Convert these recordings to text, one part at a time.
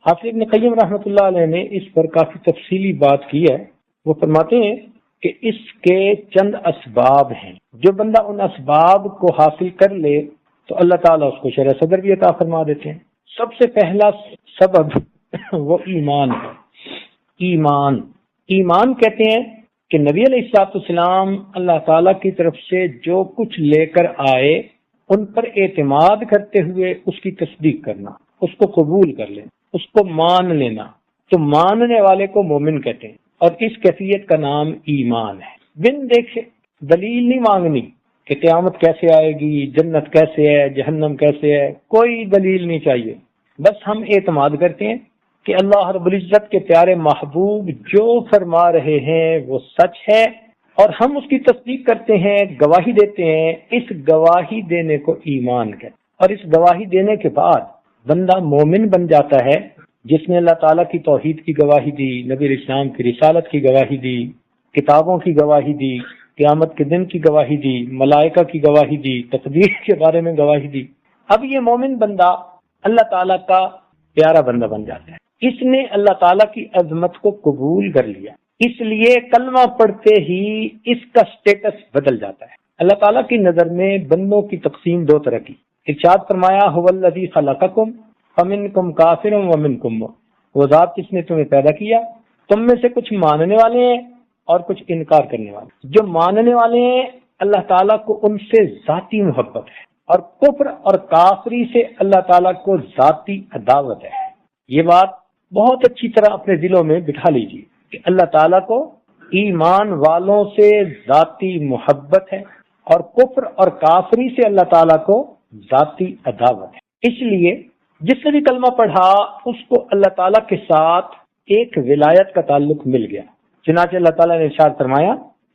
حافظ ابن قیم رحمۃ اللہ علیہ نے اس پر کافی تفصیلی بات کی ہے. وہ فرماتے ہیں کہ اس کے چند اسباب ہیں، جو بندہ ان اسباب کو حاصل کر لے تو اللہ تعالیٰ اس کو شرح صدر بھی عطا فرما دیتے ہیں. سب سے پہلا سبب وہ ایمان ہے. ایمان کہتے ہیں کہ نبی علیہ السلام اللہ تعالیٰ کی طرف سے جو کچھ لے کر آئے ان پر اعتماد کرتے ہوئے اس کی تصدیق کرنا، اس کو قبول کر لینا، اس کو مان لینا. تو ماننے والے کو مومن کہتے ہیں، اور اس کیفیت کا نام ایمان ہے. بن دیکھے دلیل نہیں مانگنی کہ قیامت کیسے آئے گی، جنت کیسے ہے، جہنم کیسے ہے، کوئی دلیل نہیں چاہیے. بس ہم اعتماد کرتے ہیں کہ اللہ رب العزت کے پیارے محبوب جو فرما رہے ہیں وہ سچ ہے، اور ہم اس کی تصدیق کرتے ہیں، گواہی دیتے ہیں. اس گواہی دینے کو ایمان کہتے ہیں. اور اس گواہی دینے کے بعد بندہ مومن بن جاتا ہے، جس نے اللہ تعالیٰ کی توحید کی گواہی دی، نبی علیہ السلام کی رسالت کی گواہی دی، کتابوں کی گواہی دی، قیامت کے دن کی گواہی دی، ملائکہ کی گواہی دی، تقدیر کے بارے میں گواہی دی. اب یہ مومن بندہ اللہ تعالیٰ کا پیارا بندہ بن جاتا ہے. اس نے اللہ تعالیٰ کی عظمت کو قبول کر لیا، اس لیے کلمہ پڑھتے ہی اس کا سٹیٹس بدل جاتا ہے. اللہ تعالیٰ کی نظر میں بندوں کی تقسیم دو طرح کی. ارشاد فرمایا هو الذی خلقکم فمنکم کافر ومنکم مؤمن. وہ ذات جس نے تمہیں پیدا کیا، تم میں سے کچھ ماننے والے ہیں اور کچھ انکار کرنے والے. جو ماننے والے ہیں اللہ تعالیٰ کو ان سے ذاتی محبت ہے، اور کفر اور کافری سے اللہ تعالیٰ کو ذاتی عداوت ہے. یہ بات بہت اچھی طرح اپنے دلوں میں بٹھا لیجیے کہ اللہ تعالیٰ کو ایمان والوں سے ذاتی محبت ہے، اور کفر اور کافری سے اللہ تعالیٰ کو ذاتی عداوت ہے. اس لیے جس نے بھی کلمہ پڑھا اس کو اللہ تعالیٰ کے ساتھ ایک ولایت کا تعلق مل گیا. چنانچہ اللہ تعالیٰ نے ارشاد فرمایا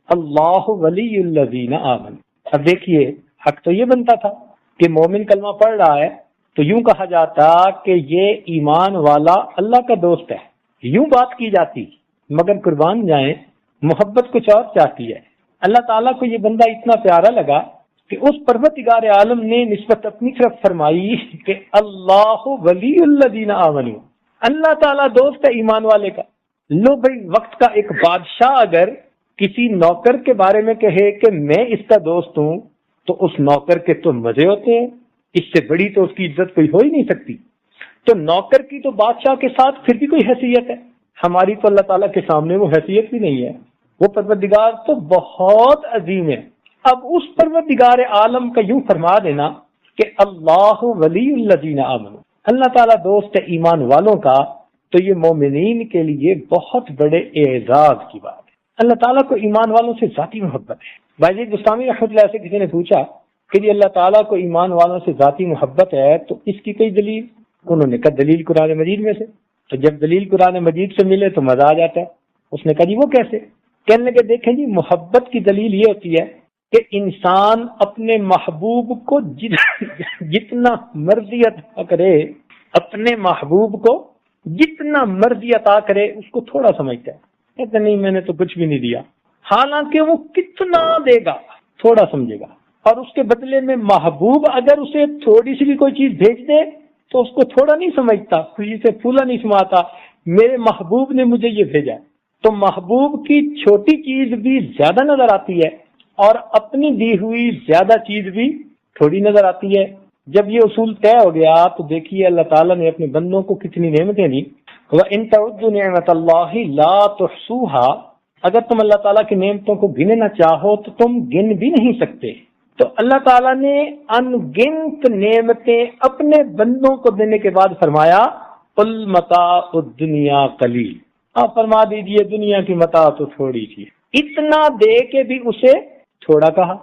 اللہ ولی الذین آمنوا. اب دیکھیے حق تو یہ بنتا تھا کہ مومن کلمہ پڑھ رہا ہے تو یوں کہا جاتا کہ یہ ایمان والا اللہ کا دوست ہے، یوں بات کی جاتی. مگر قربان جائیں محبت کچھ اور چاہتی ہے. اللہ تعالیٰ کو یہ بندہ اتنا پیارا لگا کہ اس پروردگار عالم نے نسبت اپنی طرف فرمائی کہ اللہ ولی الذین آمنوا. اللہ تعالیٰ دوست ہے ایمان والے کا. لو بھائی، وقت کا ایک بادشاہ اگر کسی نوکر کے بارے میں کہے کہ میں اس کا دوست ہوں تو اس نوکر کے تو مزے ہوتے ہیں، اس سے بڑی تو اس کی عزت کوئی ہو ہی نہیں سکتی. تو نوکر کی تو بادشاہ کے ساتھ پھر بھی کوئی حیثیت ہے، ہماری تو اللہ تعالیٰ کے سامنے وہ حیثیت بھی نہیں ہے. وہ پروردگار تو بہت عظیم ہے. اب اس پروردگار عالم کا یوں فرما دینا کہ اللہ ولی الذین آمنوا، اللہ تعالیٰ دوست ہے ایمان والوں کا، تو یہ مومنین کے لیے بہت بڑے اعزاز کی بات ہے. اللہ تعالیٰ کو ایمان والوں سے ذاتی محبت ہے. باجید بستامی رحمۃ اللہ سے کسی نے پوچھا کہ جی اللہ تعالیٰ کو ایمان والوں سے ذاتی محبت ہے تو اس کی کوئی دلیل؟ انہوں نے کہا دلیل قرآن مجید میں سے. تو جب دلیل قرآن مجید سے ملے تو مزہ آ جاتا ہے. اس نے کہا جی وہ کیسے؟ کہنے لگے دیکھیں جی محبت کی دلیل یہ ہوتی ہے کہ انسان اپنے محبوب کو جتنا مرضی عطا کرے، اپنے محبوب کو جتنا مرضی عطا کرے اس کو تھوڑا سمجھتا ہے. کہتا نہیں میں نے تو کچھ بھی نہیں دیا، حالانکہ وہ کتنا دے گا تھوڑا سمجھے گا. اور اس کے بدلے میں محبوب اگر اسے تھوڑی سی بھی کوئی چیز بھیج دے تو اس کو تھوڑا نہیں سمجھتا، خوشی سے پھولا نہیں سماتا، میرے محبوب نے مجھے یہ بھیجا. تو محبوب کی چھوٹی چیز بھی زیادہ نظر آتی ہے اور اپنی دی ہوئی زیادہ چیز بھی تھوڑی نظر آتی ہے. جب یہ اصول طے ہو گیا تو دیکھیے اللہ تعالیٰ نے اپنے بندوں کو کتنی نعمتیں دی. وَإِن تَعُدُّوا نِعْمَةَ اللَّهِ لَا تُحْصُوهَا. اگر تم اللہ تعالیٰ کی نعمتوں کو گننا چاہو تو تم گن بھی نہیں سکتے. تو اللہ تعالیٰ نے ان گنت نعمتیں اپنے بندوں کو دینے کے بعد فرمایا قُلْ مَتَاعُ الدُّنْيَا قَلِيلٌ. آپ فرما دیجئے دنیا کی متاع تو تھوڑی سی. اتنا دے کے بھی اسے تھوڑا کہا،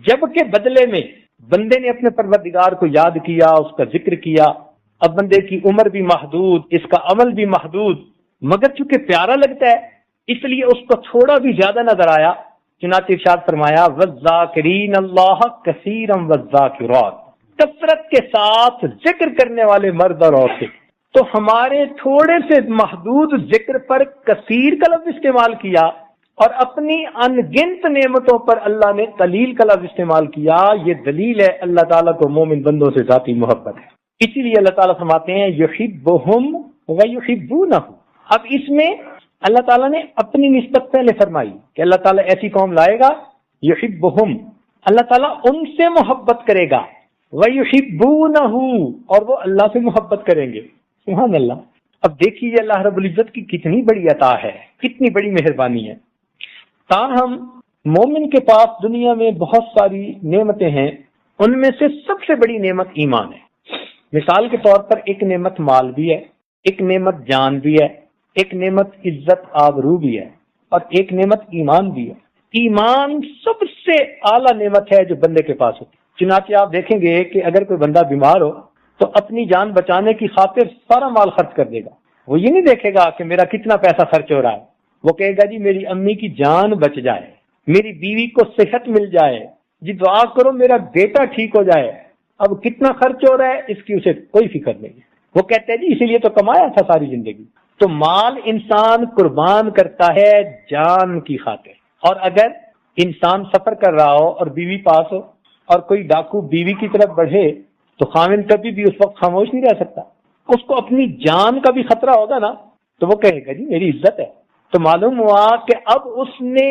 جبکہ بدلے میں بندے نے اپنے پروردگار کو یاد کیا، اس کا ذکر کیا. اب بندے کی عمر بھی محدود، اس کا عمل بھی محدود، مگر چونکہ پیارا لگتا ہے اس لیے اس کو تھوڑا بھی زیادہ نظر آیا. چنانچہ ارشاد فرمایا وَالذَّاکِرِینَ اللَّهَ کَثِیرًا وَالذَّاکِرَاتِ. کثرت کے ساتھ ذکر کرنے والے مرد اور عورتیں. تو ہمارے تھوڑے سے محدود ذکر پر کثیر کا لفظ استعمال کیا اور اپنی ان گنت نعمتوں پر اللہ نے قلیل کا لفظ استعمال کیا. یہ دلیل ہے اللہ تعالیٰ کو مومن بندوں سے ذاتی محبت ہے. اسی لیے اللہ تعالیٰ فرماتے ہیں یحبہم وَيُحِبُّونَهُ. اب اس میں اللہ تعالیٰ نے اپنی نسبت پہلے فرمائی کہ اللہ تعالیٰ ایسی قوم لائے گا، یحبہم، اللہ تعالیٰ ان سے محبت کرے گا، وَيُحِبُّونَهُ، اور وہ اللہ سے محبت کریں گے. سبحان اللہ. اب دیکھیے اللہ رب العزت کی کتنی بڑی عطا ہے، کتنی بڑی مہربانی ہے. تاہم مومن کے پاس دنیا میں بہت ساری نعمتیں ہیں، ان میں سے سب سے بڑی نعمت ایمان ہے. مثال کے طور پر ایک نعمت مال بھی ہے، ایک نعمت جان بھی ہے، ایک نعمت عزت آبرو بھی ہے، اور ایک نعمت ایمان بھی ہے. ایمان سب سے اعلیٰ نعمت ہے جو بندے کے پاس ہوتی ہے. چنانچہ آپ دیکھیں گے کہ اگر کوئی بندہ بیمار ہو تو اپنی جان بچانے کی خاطر سارا مال خرچ کر دے گا. وہ یہ نہیں دیکھے گا کہ میرا کتنا پیسہ خرچ ہو رہا ہے، وہ کہے گا جی میری امی کی جان بچ جائے، میری بیوی کو صحت مل جائے، جی دعا کرو میرا بیٹا ٹھیک ہو جائے. اب کتنا خرچ ہو رہا ہے اس کی اسے کوئی فکر نہیں. وہ کہتے ہیں جی اسی لیے تو کمایا تھا ساری زندگی. تو مال انسان قربان کرتا ہے جان کی خاطر. اور اگر انسان سفر کر رہا ہو اور بیوی پاس ہو اور کوئی ڈاکو بیوی کی طرف بڑھے تو خاوند کبھی بھی اس وقت خاموش نہیں رہ سکتا. اس کو اپنی جان کا بھی خطرہ ہوگا نا تو وہ کہے گا جی میری عزت ہے. تو معلوم ہوا کہ اب اس نے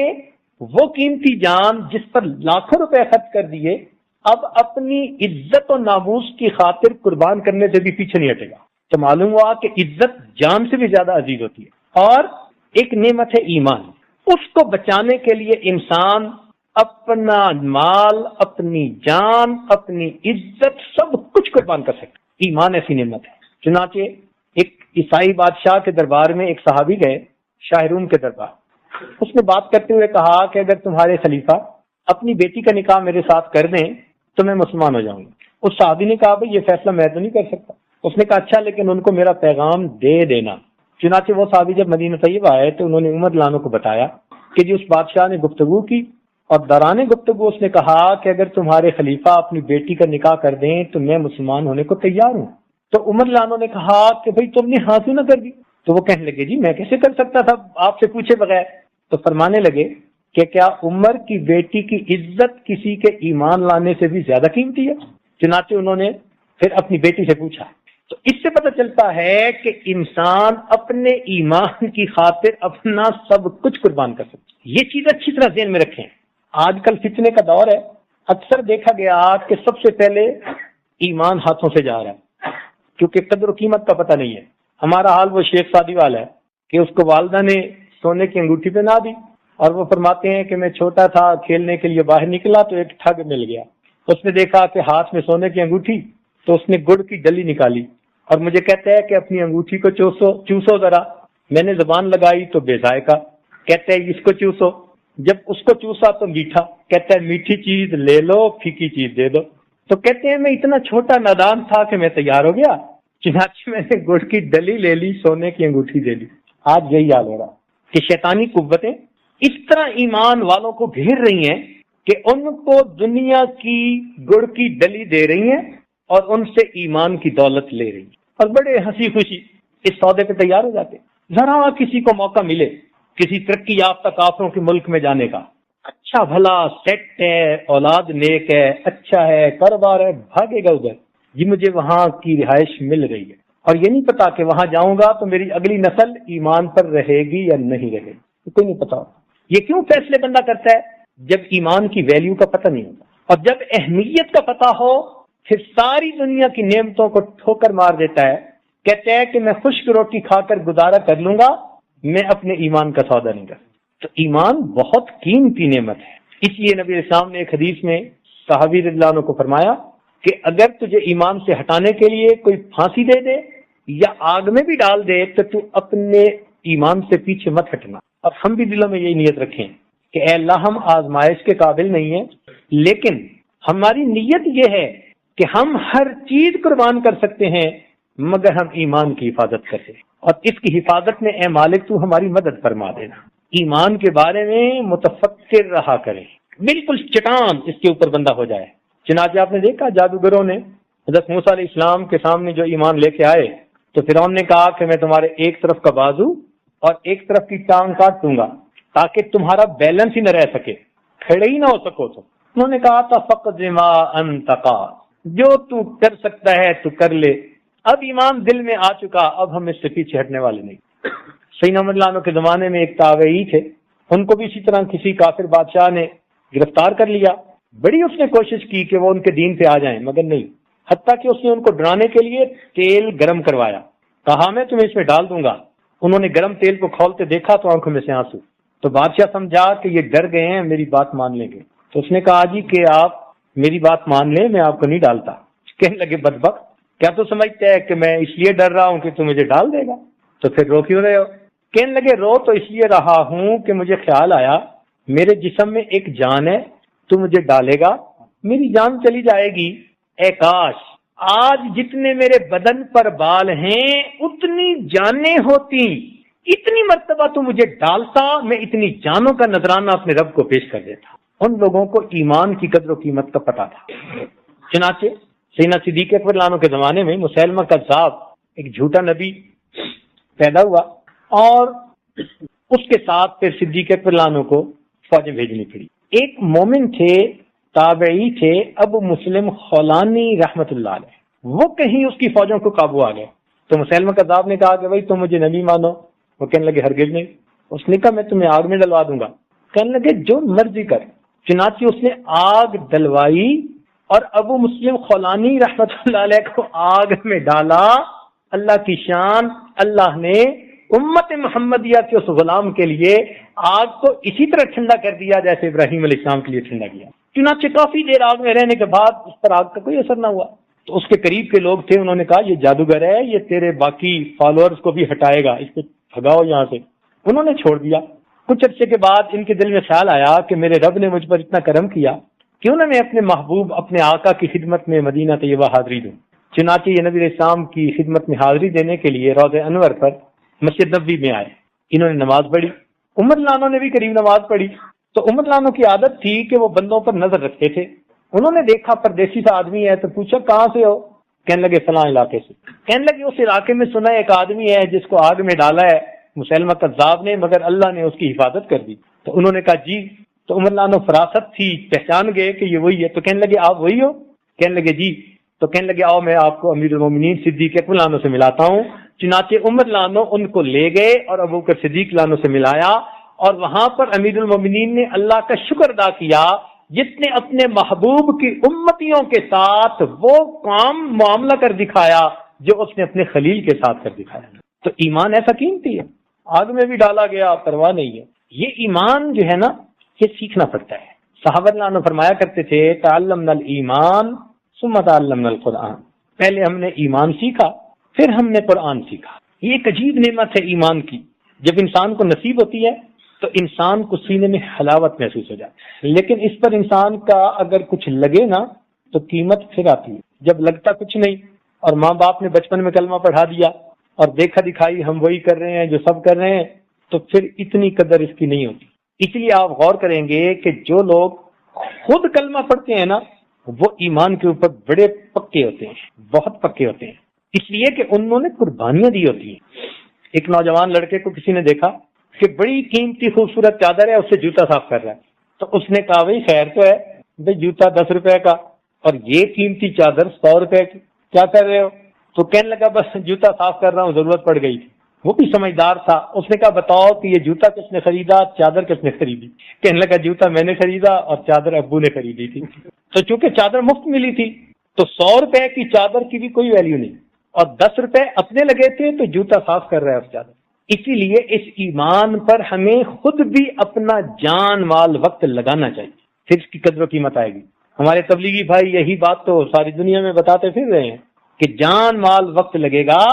وہ قیمتی جان جس پر لاکھوں روپے خرچ کر دیے اب اپنی عزت و ناموس کی خاطر قربان کرنے سے بھی پیچھے نہیں ہٹے گا. تو معلوم ہوا کہ عزت جان سے بھی زیادہ عزیز ہوتی ہے. اور ایک نعمت ہے ایمان، اس کو بچانے کے لیے انسان اپنا مال، اپنی جان، اپنی عزت سب کچھ قربان کر سکتا. ایمان ایسی نعمت ہے. چنانچہ ایک عیسائی بادشاہ کے دربار میں ایک صحابی گئے، شاہ روم کے دربار. اس نے بات کرتے ہوئے کہا کہ اگر تمہارے خلیفہ اپنی بیٹی کا نکاح میرے ساتھ کر دیں تو میں مسلمان ہو جاؤں گا. اس صحابی نے کہا بھائی یہ فیصلہ میں تو نہیں کر سکتا. اس نے کہا اچھا لیکن ان کو میرا پیغام دے دینا. چنانچہ وہ صحابی جب مدینہ طیبہ آئے تو انہوں نے عمر لانو کو بتایا کہ جی اس بادشاہ نے گفتگو کی، اور دوران گفتگو اس نے کہا کہ اگر تمہارے خلیفہ اپنی بیٹی کا نکاح کر دیں تو میں مسلمان ہونے کو تیار ہوں. تو عمر لانو نے کہا کہ بھائی تم نے ہاں کیوں نہ کر دی؟ تو وہ کہنے لگے جی میں کیسے کر سکتا تھا آپ سے پوچھے بغیر. تو فرمانے لگے کہ کیا عمر کی بیٹی کی عزت کسی کے ایمان لانے سے بھی زیادہ قیمتی ہے؟ چنانچہ انہوں نے پھر اپنی بیٹی سے پوچھا. تو اس سے پتہ چلتا ہے کہ انسان اپنے ایمان کی خاطر اپنا سب کچھ قربان کر سکتا. یہ چیز اچھی طرح ذہن میں رکھیں. آج کل فتنے کا دور ہے، اکثر دیکھا گیا کہ سب سے پہلے ایمان ہاتھوں سے جا رہا ہے کیونکہ قدر و قیمت کا پتہ نہیں ہے. ہمارا حال وہ شیخ سعدی والا ہے کہ اس کو والدہ نے سونے کی انگوٹھی پہنا دی اور وہ فرماتے ہیں کہ میں چھوٹا تھا کھیلنے کے لیے باہر نکلا تو ایک ٹھگ مل گیا. اس نے دیکھا کہ ہاتھ میں سونے کی انگوٹھی تو اس نے گڑ کی ڈلی نکالی اور مجھے کہتا ہے کہ اپنی انگوٹھی کو چوسو ذرا. میں نے زبان لگائی تو بے ذائقہ. کہتا ہے اس کو چوسو. جب اس کو چوسا تو میٹھا. کہتا ہے میٹھی چیز لے لو پھیکی چیز دے دو. تو کہتے ہیں میں اتنا چھوٹا نادان تھا کہ میں تیار ہو گیا، چنانچہ میں نے گڑ کی ڈلی لے لی، سونے کی انگوٹھی دے لی. آج یہی حال ہو رہا کہ شیطانی قوتیں اس طرح ایمان والوں کو گھیر رہی ہیں کہ ان کو دنیا کی گڑ کی ڈلی دے رہی ہیں اور ان سے ایمان کی دولت لے رہی ہیں اور بڑے ہنسی خوشی اس سودے پہ تیار ہو جاتے. ذرا کسی کو موقع ملے کسی ترقی یافتہ کافروں کے ملک میں جانے کا، اچھا بھلا سیٹ ہے، اولاد نیک ہے، اچھا ہے، کاروبار ہے، بھاگے گا ادھر جی مجھے وہاں کی رہائش مل رہی ہے اور یہ نہیں پتا کہ وہاں جاؤں گا تو میری اگلی نسل ایمان پر رہے گی یا نہیں رہے گی. کوئی نہیں پتا. یہ کیوں فیصلے بندہ کرتا ہے؟ جب ایمان کی ویلیو کا پتہ نہیں ہوتا. اور جب اہمیت کا پتہ ہو پھر ساری دنیا کی نعمتوں کو ٹھوکر مار دیتا ہے. کہتے ہیں کہ میں خشک روٹی کھا کر گزارا کر لوں گا، میں اپنے ایمان کا سودا نہیں کرتا. تو ایمان بہت قیمتی نعمت ہے. اس لیے نبی اسلام نے ایک حدیث میں صحابی رضی اللہ عنہ کو فرمایا کہ اگر تجھے ایمان سے ہٹانے کے لیے کوئی پھانسی دے دے یا آگ میں بھی ڈال دے تو تو اپنے ایمان سے پیچھے مت ہٹنا. اور ہم بھی دلوں میں یہی نیت رکھیں کہ اے اللہ ہم آزمائش کے قابل نہیں ہیں، لیکن ہماری نیت یہ ہے کہ ہم ہر چیز قربان کر سکتے ہیں مگر ہم ایمان کی حفاظت کریں، اور اس کی حفاظت میں اے مالک تو ہماری مدد فرما دینا. ایمان کے بارے میں متفکر رہا کریں، بالکل چٹان اس کے اوپر بندہ ہو جائے. چنانچہ آپ نے دیکھا جادوگروں نے حضرت موسیٰ علیہ السلام کے سامنے جو ایمان لے کے آئے تو فرعون نے کہا کہ میں تمہارے ایک طرف کا بازو اور ایک طرف کی ٹانگ کاٹ دوں گا تاکہ تمہارا بیلنس ہی نہ رہ سکے، کھڑے ہی نہ ہو سکو. تو انہوں نے کہا تھا فقد ما انت قادر، جو تو کر سکتا ہے تو کر لے، اب ایمان دل میں آ چکا، اب ہم اس سے پیچھے ہٹنے والے نہیں۔ سیدنا عمر رضی اللہ عنہ کے زمانے میں ایک تابعی تھے، ان کو بھی اسی طرح کسی کافر بادشاہ نے گرفتار کر لیا۔ بڑی اس نے کوشش کی کہ وہ ان کے دین پہ آ جائیں، مگر نہیں، حتیٰ کہ اس نے ان کو ڈرانے کے لیے تیل گرم کروایا، کہا میں تمہیں اس میں ڈال دوں گا۔ انہوں نے گرم تیل کو کھولتے دیکھا تو آنکھوں میں سے آنسو، تو بادشاہ سمجھا کہ یہ ڈر گئے ہیں، میری بات مان لیں گے، تو اس نے کہا جی کہ آپ میری بات مان لیں، میں آپ کو نہیں ڈالتا۔ کہنے لگے بدبخت، کیا تو سمجھتے ہے کہ میں اس لیے ڈر رہا ہوں کہ تو مجھے ڈال دے گا، تو پھر رو کیوں رہے ہو؟ کہنے لگے رو تو اس لیے رہا ہوں کہ مجھے خیال آیا میرے جسم میں ایک جان ہے، تو مجھے ڈالے گا، میری جان چلی جائے گی۔ اے کاش آج جتنے میرے بدن پر بال ہیں اتنی جانیں ہوتی، اتنی مرتبہ تو مجھے ڈالتا، میں اتنی جانوں کا نذرانہ اپنے رب کو پیش کر دیتا۔ ان لوگوں کو ایمان کی قدر و قیمت کا پتہ تھا۔ چنانچہ سیدنا صدیق اکبر رضی اللہ عنہ کے زمانے میں مسیلمہ کذاب ایک جھوٹا نبی پیدا ہوا، اور اس کے ساتھ پھر صدیق اکبر رضی اللہ عنہ کو فوجیں بھیجنی پڑی۔ ایک مومن تھے، تابعی تھے، ابو مسلم خولانی رحمت اللہ علیہ، وہ کہیں اس کی فوجوں کو قابو آ گئے، تو مسیلمہ کذاب نے کہا کہ بھائی تم مجھے نبی مانو، وہ کہنے لگے ہرگز نہیں۔ اس نے کہا میں تمہیں آگ میں ڈلوا دوں گا، کہنے لگے جو مرضی کر۔ چنانچہ اس نے آگ ڈلوائی اور ابو مسلم خولانی رحمت اللہ علیہ کو آگ میں ڈالا۔ اللہ کی شان، اللہ نے امت محمدیہ کے اس غلام کے لیے آگ کو اسی طرح ٹھنڈا کر دیا جیسے ابراہیم علیہ السلام کے لیے ٹھنڈا کیا۔ چنانچہ کافی دیر آگ میں رہنے کے بعد اس پر آگ کا کوئی اثر نہ ہوا، تو اس کے قریب کے لوگ تھے، انہوں نے کہا یہ جادوگر ہے، یہ تیرے باقی فالوورز کو بھی ہٹائے گا، اس کو بھگاؤ یہاں سے۔ انہوں نے چھوڑ دیا۔ کچھ عرصے کے بعد ان کے دل میں خیال آیا کہ میرے رب نے مجھ پر اتنا کرم کیا، کیوں نہ میں اپنے محبوب اپنے آقا کی خدمت میں مدینہ طیبہ حاضری دوں۔ چنانچہ یہ نبی علیہ السلام کی خدمت میں حاضری دینے کے لیے روضہ انور پر مسجد نبوی میں آئے۔ انہوں نے نماز پڑھی، عمر رضی اللہ عنہ نے بھی قریب نماز پڑھی، تو عمر رضی اللہ عنہ کی عادت تھی کہ وہ بندوں پر نظر رکھتے تھے۔ انہوں نے دیکھا پردیسی سا آدمی ہے تو پوچھا کہاں سے ہو؟ کہنے لگے فلاں علاقے سے۔ کہنے لگے اس علاقے میں سنا ایک آدمی ہے جس کو آگ میں ڈالا ہے مسیلمہ کذاب نے، مگر اللہ نے اس کی حفاظت کر دی۔ تو انہوں نے کہا جی، تو عمر رضی اللہ عنہ فراست تھی، پہچان گئے کہ یہ وہی ہے، تو کہنے لگے آپ وہی ہو؟ کہنے لگے جی، تو کہنے لگے آؤ میں آپ کو امیر المومنین صدیق اکبر رضی اللہ عنہ سے ملاتا ہوں۔ چنانچہ عمر رضی اللہ عنہ ان کو لے گئے اور ابوبکر صدیق رضی اللہ عنہ سے ملایا، اور وہاں پر امیر المومنین نے اللہ کا شکر ادا کیا جس نے اپنے محبوب کی امتیوں کے ساتھ وہ کام معاملہ کر دکھایا جو اس نے اپنے خلیل کے ساتھ کر دکھایا۔ تو ایمان ایسا قیمتی ہے، آگ میں بھی ڈالا گیا پرواہ نہیں ہے۔ یہ ایمان جو ہے نا، یہ سیکھنا پڑتا ہے۔ صحابہ رضی اللہ عنہ فرمایا کرتے تھے تعلمنا الایمان ثم تعلمنا القرآن، پہلے ہم نے ایمان سیکھا پھر ہم نے قرآن سیکھا۔ یہ ایک عجیب نعمت ہے ایمان کی، جب انسان کو نصیب ہوتی ہے تو انسان کو سینے میں حلاوت محسوس ہو جاتی ہے، لیکن اس پر انسان کا اگر کچھ لگے نا تو قیمت پھر آتی ہے۔ جب لگتا کچھ نہیں اور ماں باپ نے بچپن میں کلمہ پڑھا دیا اور دیکھا دکھائی ہم وہی کر رہے ہیں جو سب کر رہے ہیں، تو پھر اتنی قدر اس کی نہیں ہوتی۔ اس لیے آپ غور کریں گے کہ جو لوگ خود کلمہ پڑھتے ہیں نا وہ ایمان کے اوپر بڑے پکے ہوتے ہیں، بہت پکے ہوتے ہیں، اس لیے کہ انہوں نے قربانیاں دی ہوتی ہیں۔ ایک نوجوان لڑکے کو کسی نے دیکھا کہ بڑی قیمتی خوبصورت چادر ہے، اس سے جوتا صاف کر رہا ہے، تو اس نے کہا بھائی خیر تو ہے، بھائی جوتا 10 روپے کا اور یہ قیمتی چادر 100 روپے کی، کیا کر رہے ہو؟ تو کہنے لگا بس جوتا صاف کر رہا ہوں، ضرورت پڑ گئی تھی۔ وہ بھی سمجھدار تھا، اس نے کہا بتاؤ کہ یہ جوتا کس نے خریدا، چادر کس نے خریدی؟ کہنے لگا جوتا میں نے خریدا اور چادر ابو نے خریدی تھی۔ تو چونکہ چادر مفت ملی تھی تو 100 روپے کی چادر کی بھی کوئی ویلیو نہیں، اور 10 روپے اپنے لگے تھے تو جوتا صاف کر رہا ہے اس چادر۔ اسی لیے اس ایمان پر ہمیں خود بھی اپنا جان مال وقت لگانا چاہیے، پھر اس کی قدر و قیمت آئے گی۔ ہمارے تبلیغی بھائی یہی بات تو ساری دنیا میں بتاتے پھر رہے ہیں کہ جان مال وقت لگے گا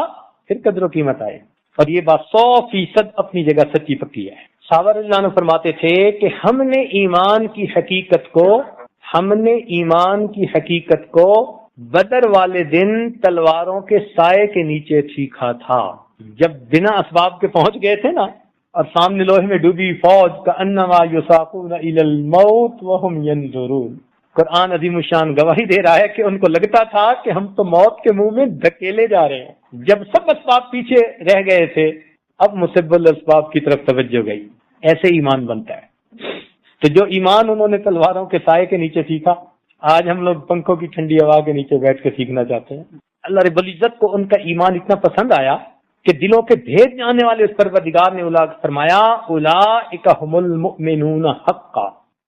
پھر قدر و قیمت آئے، اور یہ بات 100% اپنی جگہ سچی پکی ہے۔ صحابہ رضی اللہ عنہ فرماتے تھے کہ ہم نے ایمان کی حقیقت کو بدر والے دن تلواروں کے سائے کے نیچے سیکھا تھا۔ جب بنا اسباب کے پہنچ گئے تھے نا اور سامنے لوہے میں ڈوبی فوج کا انما یساقون الی الموت وهم ينظرون، قرآن عظیم الشان گواہی دے رہا ہے کہ ان کو لگتا تھا کہ ہم تو موت کے منہ میں دھکیلے جا رہے ہیں۔ جب سب اسباب پیچھے رہ گئے تھے اب مسبب الاسباب کی طرف توجہ گئی۔ ایسے ایمان بنتا ہے۔ تو جو ایمان انہوں نے تلواروں کے سائے کے نیچے سیکھا، آج ہم لوگ پنکھوں کی ٹھنڈی ہوا کے نیچے بیٹھ کے سیکھنا چاہتے ہیں۔ اللہ رب العزت کو ان کا ایمان اتنا پسند آیا کہ دلوں کے بھید جاننے والے اس پروردگار نے فرمایا اولئک هم المؤمنون حقا،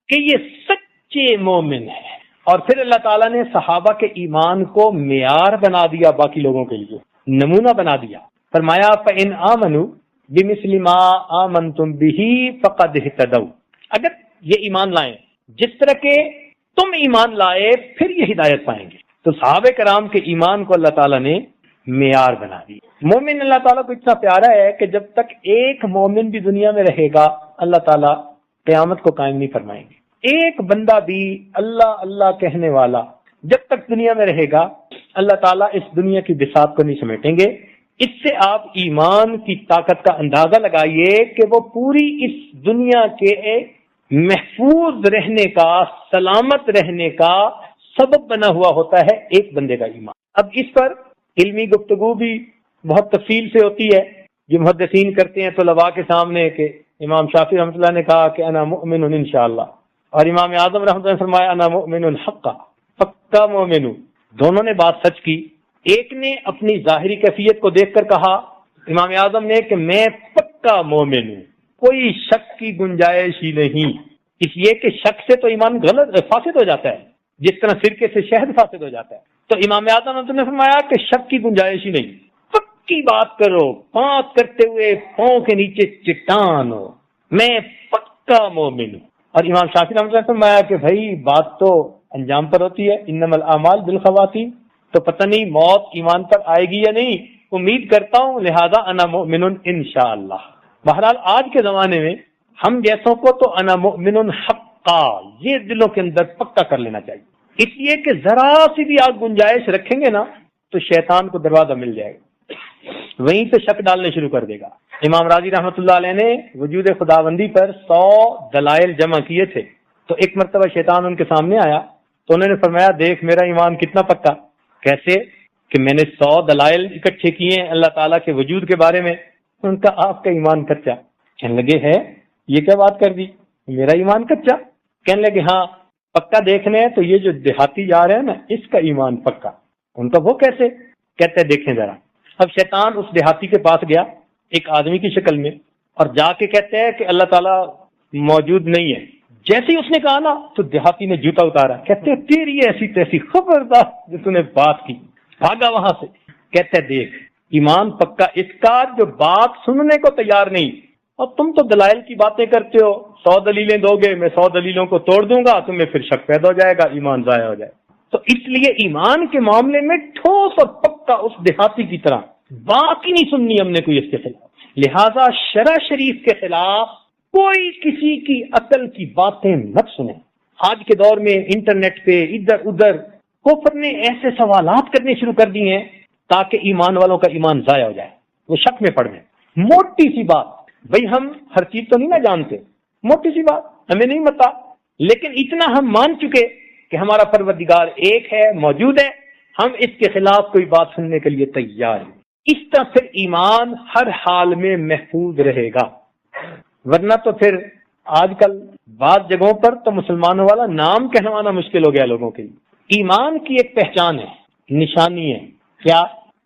کہ یہ سچے مومن ہیں۔ اور پھر اللہ تعالیٰ نے صحابہ کے ایمان کو معیار بنا دیا، باقی لوگوں کے لیے نمونہ بنا دیا۔ فرمایا فَإِنْ آمَنُوا بِمِثْلِ مَا آمَنْتُمْ بِهِ فَقَدْ اهْتَدَوْا، اگر یہ ایمان لائیں جس طرح کے تم ایمان لائے پھر یہ ہدایت پائیں گے۔ تو صحابہ کرام کے ایمان کو اللہ تعالیٰ نے معیار بنا دی۔ مومن اللہ تعالیٰ کو اتنا پیارا ہے کہ جب تک ایک مومن بھی دنیا میں رہے گا اللہ تعالیٰ قیامت کو قائم نہیں فرمائیں گے۔ ایک بندہ بھی اللہ اللہ کہنے والا جب تک دنیا میں رہے گا اللہ تعالیٰ اس دنیا کی بساط کو نہیں سمیٹیں گے۔ اس سے آپ ایمان کی طاقت کا اندازہ لگائیے کہ وہ پوری اس دنیا کے محفوظ رہنے کا، سلامت رہنے کا سبب بنا ہوا ہوتا ہے ایک بندے کا ایمان۔ اب اس پر علمی گفتگو بھی بہت تفصیل سے ہوتی ہے، جو محدثین کرتے ہیں طلباء کے سامنے، کہ امام شافعی رحمۃ اللہ نے کہا کہ انا مؤمن انشاءاللہ، اور امام اعظم رحمۃ اللہ نے فرمایا انا مؤمن حقا، پکا مومن۔ دونوں نے بات سچ کی۔ ایک نے اپنی ظاہری کیفیت کو دیکھ کر کہا، امام اعظم نے، کہ میں پکا مومن ہوں، کوئی شک کی گنجائش ہی نہیں، اس لیے کہ شک سے تو ایمان فاسد ہو جاتا ہے، جس طرح سرکے سے شہد فاسد ہو جاتا ہے۔ تو امام اعظم نے فرمایا کہ شک کی گنجائش ہی نہیں، پکی بات کرو، بات کرتے ہوئے پاؤں کے نیچے چٹان ہو، میں پکا مومن ہوں۔ اور امام شافعی رحمۃ اللہ نے فرمایا کہ بھائی بات تو انجام پر ہوتی ہے، انما الاعمال بالخواتیم، تو پتہ نہیں موت ایمان پر آئے گی یا نہیں، امید کرتا ہوں، لہذا انا مؤمن انشاءاللہ۔ بہرحال آج کے زمانے میں ہم جیسوں کو تو انا مؤمن حقا یہ دلوں کے اندر پکا کر لینا چاہیے، اس لیے کہ ذرا سی بھی آپ گنجائش رکھیں گے نا تو شیطان کو دروازہ مل جائے گا، وہیں سے شک ڈالنے شروع کر دے گا۔ امام راضی رحمۃ اللہ علیہ نے وجود خداوندی پر 100 دلائل جمع کیے تھے، تو ایک مرتبہ شیطان ان کے سامنے آیا تو انہوں نے فرمایا دیکھ میرا ایمان کتنا پکا۔ کیسے؟ کہ میں نے 100 دلائل اکٹھے کیے ہیں اللہ تعالیٰ کے وجود کے بارے میں۔ ان کا آپ کا ایمان کچا۔ کہنے لگے ہے یہ کیا بات کر دی، میرا ایمان کچا؟ کہنے لگے ہاں پکا دیکھنے ہیں تو یہ جو دیہاتی جا رہے ہیں نا اس کا ایمان پکا۔ ان کا وہ کیسے؟ کہتے ہیں دیکھیں ذرا۔ اب شیطان اس دیہاتی کے پاس گیا ایک آدمی کی شکل میں، اور جا کے کہتے ہیں کہ اللہ تعالیٰ موجود نہیں ہے۔ جیسے ہی اس نے کہا نا تو دیہاتی نے جوتا اتارا، کہتے ہیں تیری ایسی تیسی خبردار جو تو نے بات کی، بھاگا وہاں سے۔ کہتے ہیں دیکھ ایمان پکا اس کا جو بات سننے کو تیار نہیں، اور تم تو دلائل کی باتیں کرتے ہو، 100 دلیلیں دو گے، میں 100 دلیلوں کو توڑ دوں گا، تمہیں پھر شک پیدا ہو جائے گا، ایمان ضائع ہو جائے۔ تو اس لیے ایمان کے معاملے میں ٹھوس اور پکا اس دیہاتی کی طرح بات ہی نہیں سننی ہم نے کوئی اس کے خلاف۔ لہذا شرع شریف کے خلاف کوئی کسی کی عقل کی باتیں مت سنیں۔ آج کے دور میں انٹرنیٹ پہ ادھر ادھر کفر نے ایسے سوالات کرنے شروع کر دیے ہیں تاکہ ایمان والوں کا ایمان ضائع ہو جائے، وہ شک میں پڑ جائیں۔ موٹی سی بات، بھئی ہم ہر چیز تو نہیں نہ جانتے، موٹی سی بات ہمیں نہیں پتا، لیکن اتنا ہم مان چکے کہ ہمارا پروردگار ایک ہے، موجود ہے، ہم اس کے خلاف کوئی بات سننے کے لیے تیار ہیں۔ اس طرح پھر ایمان ہر حال میں محفوظ رہے گا، ورنہ تو پھر آج کل بعض جگہوں پر تو مسلمانوں والا نام کہلوانا مشکل ہو گیا لوگوں کے لیے۔ ایمان کی ایک پہچان ہے، نشانی ہے۔ کیا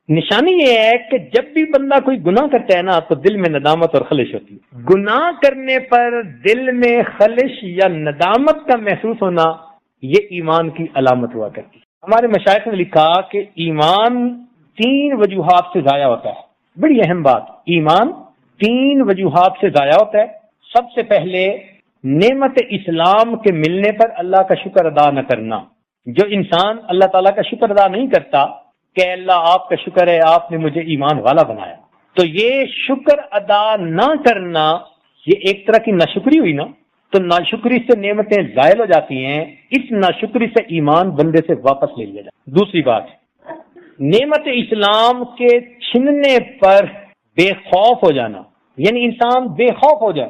نشانی؟ یہ ہے کہ جب بھی بندہ کوئی گناہ کرتا ہے نا تو دل میں ندامت اور خلش ہوتی ہے۔ گناہ کرنے پر دل میں خلش یا ندامت کا محسوس ہونا یہ ایمان کی علامت ہوا کرتی ہے۔ ہمارے مشائخ نے لکھا کہ ایمان 3 وجوہات سے ضائع ہوتا ہے۔ بڑی اہم بات، ایمان 3 وجوہات سے ضائع ہوتا ہے۔ سب سے پہلے نعمت اسلام کے ملنے پر اللہ کا شکر ادا نہ کرنا۔ جو انسان اللہ تعالیٰ کا شکر ادا نہیں کرتا کہ اللہ آپ کا شکر ہے آپ نے مجھے ایمان والا بنایا، تو یہ شکر ادا نہ کرنا یہ ایک طرح کی ناشکری ہوئی نا، تو ناشکری سے نعمتیں زائل ہو جاتی ہیں، اس ناشکری سے ایمان بندے سے واپس لے لیا جاتا۔ دوسری بات، نعمت اسلام کے چھننے پر بے خوف ہو جانا، یعنی انسان بے خوف ہو جائے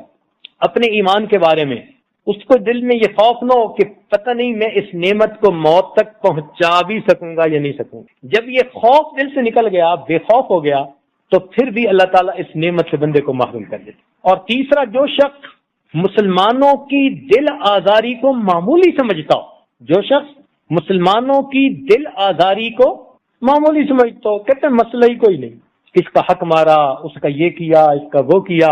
اپنے ایمان کے بارے میں، اس کو دل میں یہ خوف نہ ہو کہ پتہ نہیں میں اس نعمت کو موت تک پہنچا بھی سکوں گا یا نہیں سکوں گا۔ جب یہ خوف دل سے نکل گیا، بے خوف ہو گیا، تو پھر بھی اللہ تعالیٰ اس نعمت سے بندے کو محروم کر دیتے۔ اور تیسرا، جو شخص مسلمانوں کی دل آزاری کو معمولی سمجھتا ہو، جو شخص مسلمانوں کی دل آزاری کو معمولی سمجھتا ہو، کہتے ہیں مسئلہ ہی کوئی نہیں، اس کا حق مارا، اس کا یہ کیا، اس کا وہ کیا،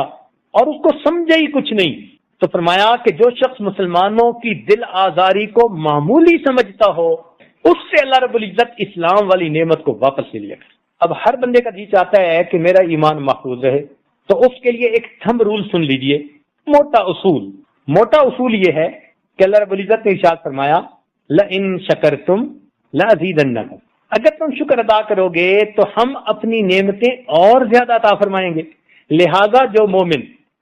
اور اس کو سمجھا ہی کچھ نہیں۔ تو فرمایا کہ جو شخص مسلمانوں کی دل آزاری کو معمولی سمجھتا ہو، اس سے اللہ رب العزت اسلام والی نعمت کو واپس لے لیا۔ اب ہر بندے کا جی چاہتا ہے کہ میرا ایمان محفوظ رہے، تو اس کے لیے ایک تھم رول سن لیجئے، موٹا اصول یہ ہے کہ اللہ رب العزت نے ارشاد فرمایا لَإِن شَكَرْتُمْ لَأَزِيدَنَّكُمْ، اگر تم شکر ادا کرو گے تو ہم اپنی نعمتیں اور زیادہ عطا فرمائیں گے۔ لہذا جو مومن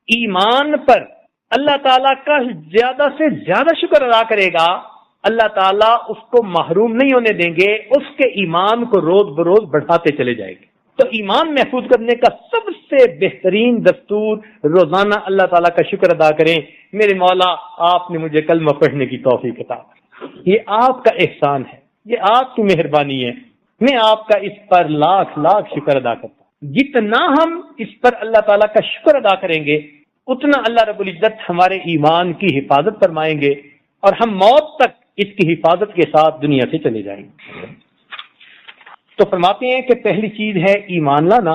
ایمان پر اللہ تعالیٰ کا زیادہ سے زیادہ شکر ادا کرے گا، اللہ تعالیٰ اس کو محروم نہیں ہونے دیں گے، اس کے ایمان کو روز بروز بڑھاتے چلے جائے گے۔ تو ایمان محفوظ کرنے کا سب سے بہترین دستور روزانہ اللہ تعالیٰ کا شکر ادا کریں، میرے مولا آپ نے مجھے کلمہ پڑھنے کی توفیق عطا کی، یہ آپ کا احسان ہے، یہ آپ کی مہربانی ہے، میں آپ کا اس پر لاکھ لاکھ شکر ادا کرتا ہوں۔ جتنا ہم اس پر اللہ تعالیٰ کا شکر ادا کریں گے، اتنا اللہ رب العزت ہمارے ایمان کی حفاظت فرمائیں گے، اور ہم موت تک اس کی حفاظت کے ساتھ دنیا سے چلے جائیں گے۔ تو فرماتے ہیں کہ پہلی چیز ہے ایمان لانا،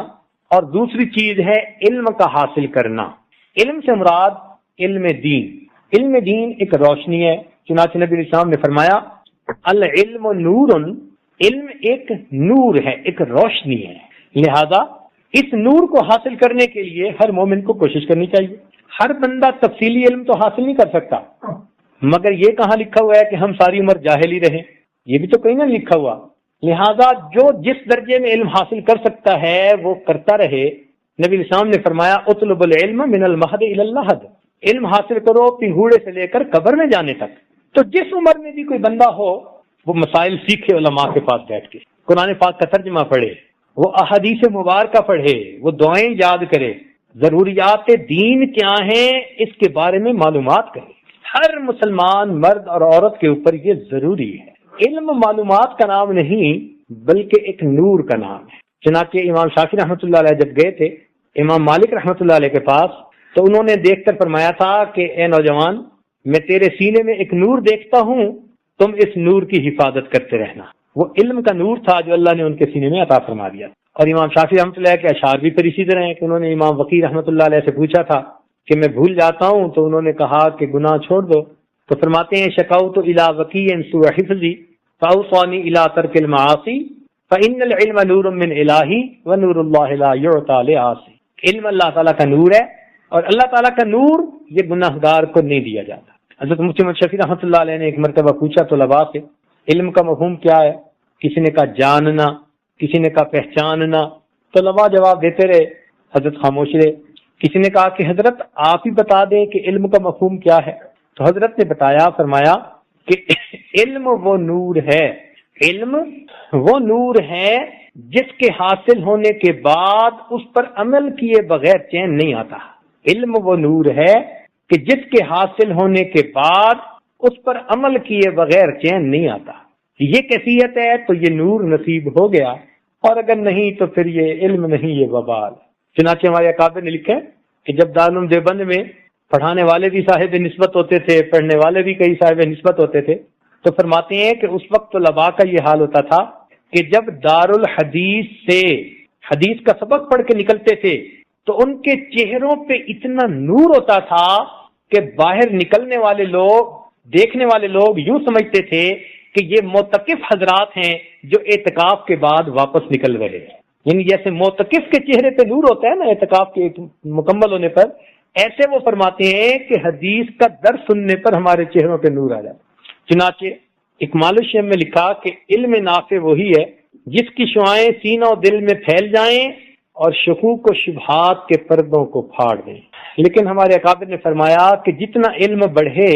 اور دوسری چیز ہے علم کا حاصل کرنا۔ علم سے مراد علم دین، علم دین ایک روشنی ہے، چنانچہ نبی علیہ السلام نے فرمایا العلم نور، علم ایک نور ہے، ایک روشنی ہے، لہذا اس نور کو حاصل کرنے کے لیے ہر مومن کو کوشش کرنی چاہیے۔ ہر بندہ تفصیلی علم تو حاصل نہیں کر سکتا، مگر یہ کہاں لکھا ہوا ہے کہ ہم ساری عمر جاہل ہی رہیں؟ یہ بھی تو کہیں نہ لکھا ہوا۔ لہذا جو جس درجے میں علم حاصل کر سکتا ہے وہ کرتا رہے۔ نبی علیہ السلام نے فرمایا اطلب العلم من المہد الی اللحد، علم حاصل کرو پنگھوڑے سے لے کر قبر میں جانے تک۔ تو جس عمر میں بھی کوئی بندہ ہو وہ مسائل سیکھے، علماء کے پاس بیٹھ کے قرآن پاک کا ترجمہ پڑھے، وہ احادیث مبارکہ پڑھے، وہ دعائیں یاد کرے، ضروریات دین کیا ہیں اس کے بارے میں معلومات کرے۔ ہر مسلمان مرد اور عورت کے اوپر یہ ضروری ہے۔ علم معلومات کا نام نہیں بلکہ ایک نور کا نام ہے۔ چنانچہ امام شافعی رحمۃ اللہ علیہ جب گئے تھے امام مالک رحمۃ اللہ علیہ کے پاس، تو انہوں نے دیکھ کر فرمایا تھا کہ اے نوجوان، میں تیرے سینے میں ایک نور دیکھتا ہوں، تم اس نور کی حفاظت کرتے رہنا۔ وہ علم کا نور تھا جو اللہ نے ان کے سینے میں عطا فرما دیا۔ اور امام شافعی رحمۃ اللہ کے اشعار بھی پھر اسی طرح ہیں کہ انہوں نے امام وقی رحمۃ اللہ علیہ سے پوچھا تھا کہ میں بھول جاتا ہوں، تو انہوں نے کہا کہ گناہ چھوڑ دو، تو فرماتے ہیں شکوت الی وقی سوء حفظی فاوصانی الی ترک المعاصی فان العلم نور من الہی ونور اللہ لا یعطی لعاصی۔ علم اللہ تعالیٰ کا نور ہے، اور اللہ تعالیٰ کا نور یہ گناہ گار کو نہیں دیا جاتا۔ حضرت مفتی محمد شفیع رحمۃ اللہ علیہ نے ایک مرتبہ پوچھا طلباء سے علم کا مفہوم کیا ہے؟ کسی نے کہا جاننا، کسی نے کہا پہچاننا، طلباء جواب دیتے رہے، حضرت خاموش رہے۔ کسی نے کہا کہ حضرت آپ ہی بتا دیں کہ علم کا مفہوم کیا ہے؟ تو حضرت نے بتایا، فرمایا کہ علم وہ نور ہے، علم وہ نور ہے جس کے حاصل ہونے کے بعد اس پر عمل کیے بغیر چین نہیں آتا۔ علم وہ نور ہے کہ جس کے حاصل ہونے کے بعد اس پر عمل کیے بغیر چین نہیں آتا۔ یہ کیفیت ہے تو یہ نور نصیب ہو گیا، اور اگر نہیں تو پھر یہ علم نہیں، یہ وبال۔ چنانچہ ہمارے اکابر نے لکھا کہ جب دارالعلوم دیوبند میں پڑھانے والے بھی صاحب نسبت ہوتے تھے، پڑھنے والے بھی کئی صاحب نسبت ہوتے تھے، تو فرماتے ہیں کہ اس وقت طلباء کا یہ حال ہوتا تھا کہ جب دارالحدیث سے حدیث کا سبق پڑھ کے نکلتے تھے تو ان کے چہروں پہ اتنا نور ہوتا تھا کہ باہر نکلنے والے لوگ، دیکھنے والے لوگ یوں سمجھتے تھے کہ یہ معتکف حضرات ہیں جو اعتکاف کے بعد واپس نکل رہے ہیں۔ یعنی جیسے معتکف کے چہرے پہ نور ہوتا ہے نا اعتکاف کے مکمل ہونے پر، ایسے وہ فرماتے ہیں کہ حدیث کا درس سننے پر ہمارے چہروں پہ نور آ جاتا۔ چنانچہ اکمال الشیخ میں لکھا کہ علم نافع وہی ہے جس کی شعائیں سینہ و دل میں پھیل جائیں اور شکوک و شبہات کے پردوں کو پھاڑ دیں۔ لیکن ہمارے اکابر نے فرمایا کہ جتنا علم بڑھے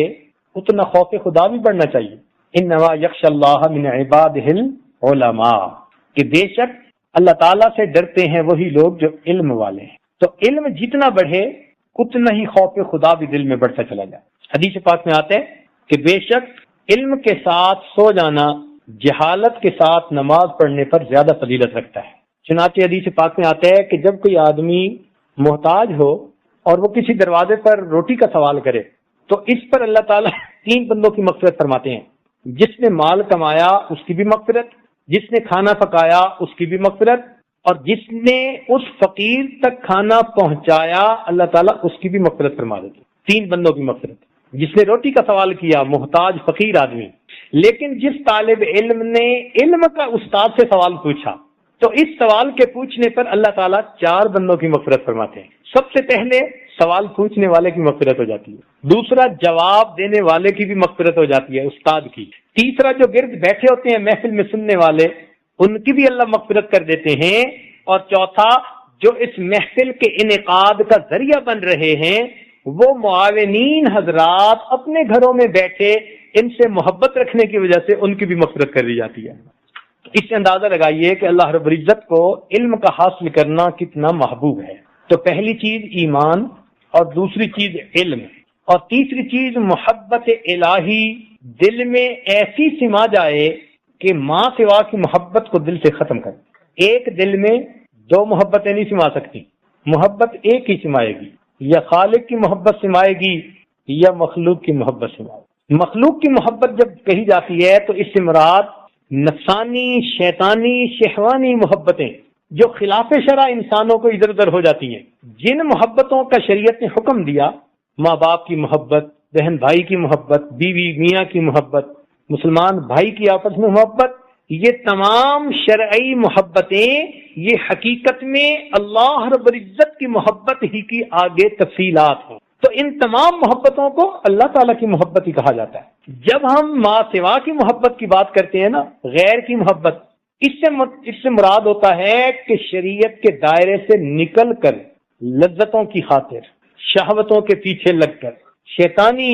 اتنا خوف خدا بھی بڑھنا چاہیے۔ انما یخشی اللہ من عبادہ العلماء، کہ بے شک اللہ تعالیٰ سے ڈرتے ہیں وہی لوگ جو علم والے ہیں۔ تو علم جتنا بڑھے اتنا ہی خوف خدا بھی دل میں بڑھتا چلا جائے۔ حدیث پاک میں آتا ہے کہ بے شک علم کے ساتھ سو جانا جہالت کے ساتھ نماز پڑھنے پر زیادہ فضیلت رکھتا ہے۔ چنانچہ حدیث پاک میں آتا ہے کہ جب کوئی آدمی محتاج ہو اور وہ کسی دروازے پر روٹی کا سوال کرے تو اس پر اللہ تعالیٰ 3 بندوں کی مغفرت فرماتے ہیں۔ جس نے مال کمایا اس کی بھی مغفرت، جس نے کھانا پکایا اس کی بھی مغفرت، اور جس نے اس فقیر تک کھانا پہنچایا اللہ تعالیٰ اس کی بھی مغفرت فرما دیتے، 3 بندوں کی مغفرت۔ جس نے روٹی کا سوال کیا، محتاج فقیر آدمی، لیکن جس طالب علم نے علم کا استاد سے سوال پوچھا تو اس سوال کے پوچھنے پر اللہ تعالیٰ 4 بندوں کی مغفرت فرماتے ہیں۔ سب سے پہلے سوال پوچھنے والے کی مغفرت ہو جاتی ہے، دوسرا جواب دینے والے کی بھی مغفرت ہو جاتی ہے، استاد کی، تیسرا جو گرد بیٹھے ہوتے ہیں محفل میں سننے والے ان کی بھی اللہ مغفرت کر دیتے ہیں، اور چوتھا جو اس محفل کے انعقاد کا ذریعہ بن رہے ہیں وہ معاونین حضرات اپنے گھروں میں بیٹھے ان سے محبت رکھنے کی وجہ سے ان کی بھی مغفرت کر دی جاتی ہے۔ اس سے اندازہ لگائیے کہ اللہ رب العزت کو علم کا حاصل کرنا کتنا محبوب ہے۔ تو پہلی چیز ایمان، اور دوسری چیز علم، اور تیسری چیز محبت الہی دل میں ایسی سما جائے کہ ماں سوا کی محبت کو دل سے ختم کر۔ ایک دل میں 2 محبتیں نہیں سما سکتی، محبت ایک ہی سمائے گی، یا خالق کی محبت سمائے گی یا مخلوق کی محبت سمائے گی۔ مخلوق کی محبت جب کہی جاتی ہے تو اس سے مراد نفسانی، شیطانی، شہوانی محبتیں جو خلاف شرع انسانوں کو ادھر ادھر ہو جاتی ہیں، جن محبتوں کا شریعت نے حکم دیا، ماں باپ کی محبت، بہن بھائی کی محبت، بیوی میاں کی محبت، مسلمان بھائی کی آپس میں محبت، یہ تمام شرعی محبتیں یہ حقیقت میں اللہ رب العزت کی محبت ہی کی آگے تفصیلات ہیں۔ تو ان تمام محبتوں کو اللہ تعالیٰ کی محبت ہی کہا جاتا ہے۔ جب ہم ماں سوا کی محبت کی بات کرتے ہیں نا، غیر کی محبت، اس سے مراد ہوتا ہے کہ شریعت کے دائرے سے نکل کر لذتوں کی خاطر، شہوتوں کے پیچھے لگ کر، شیطانی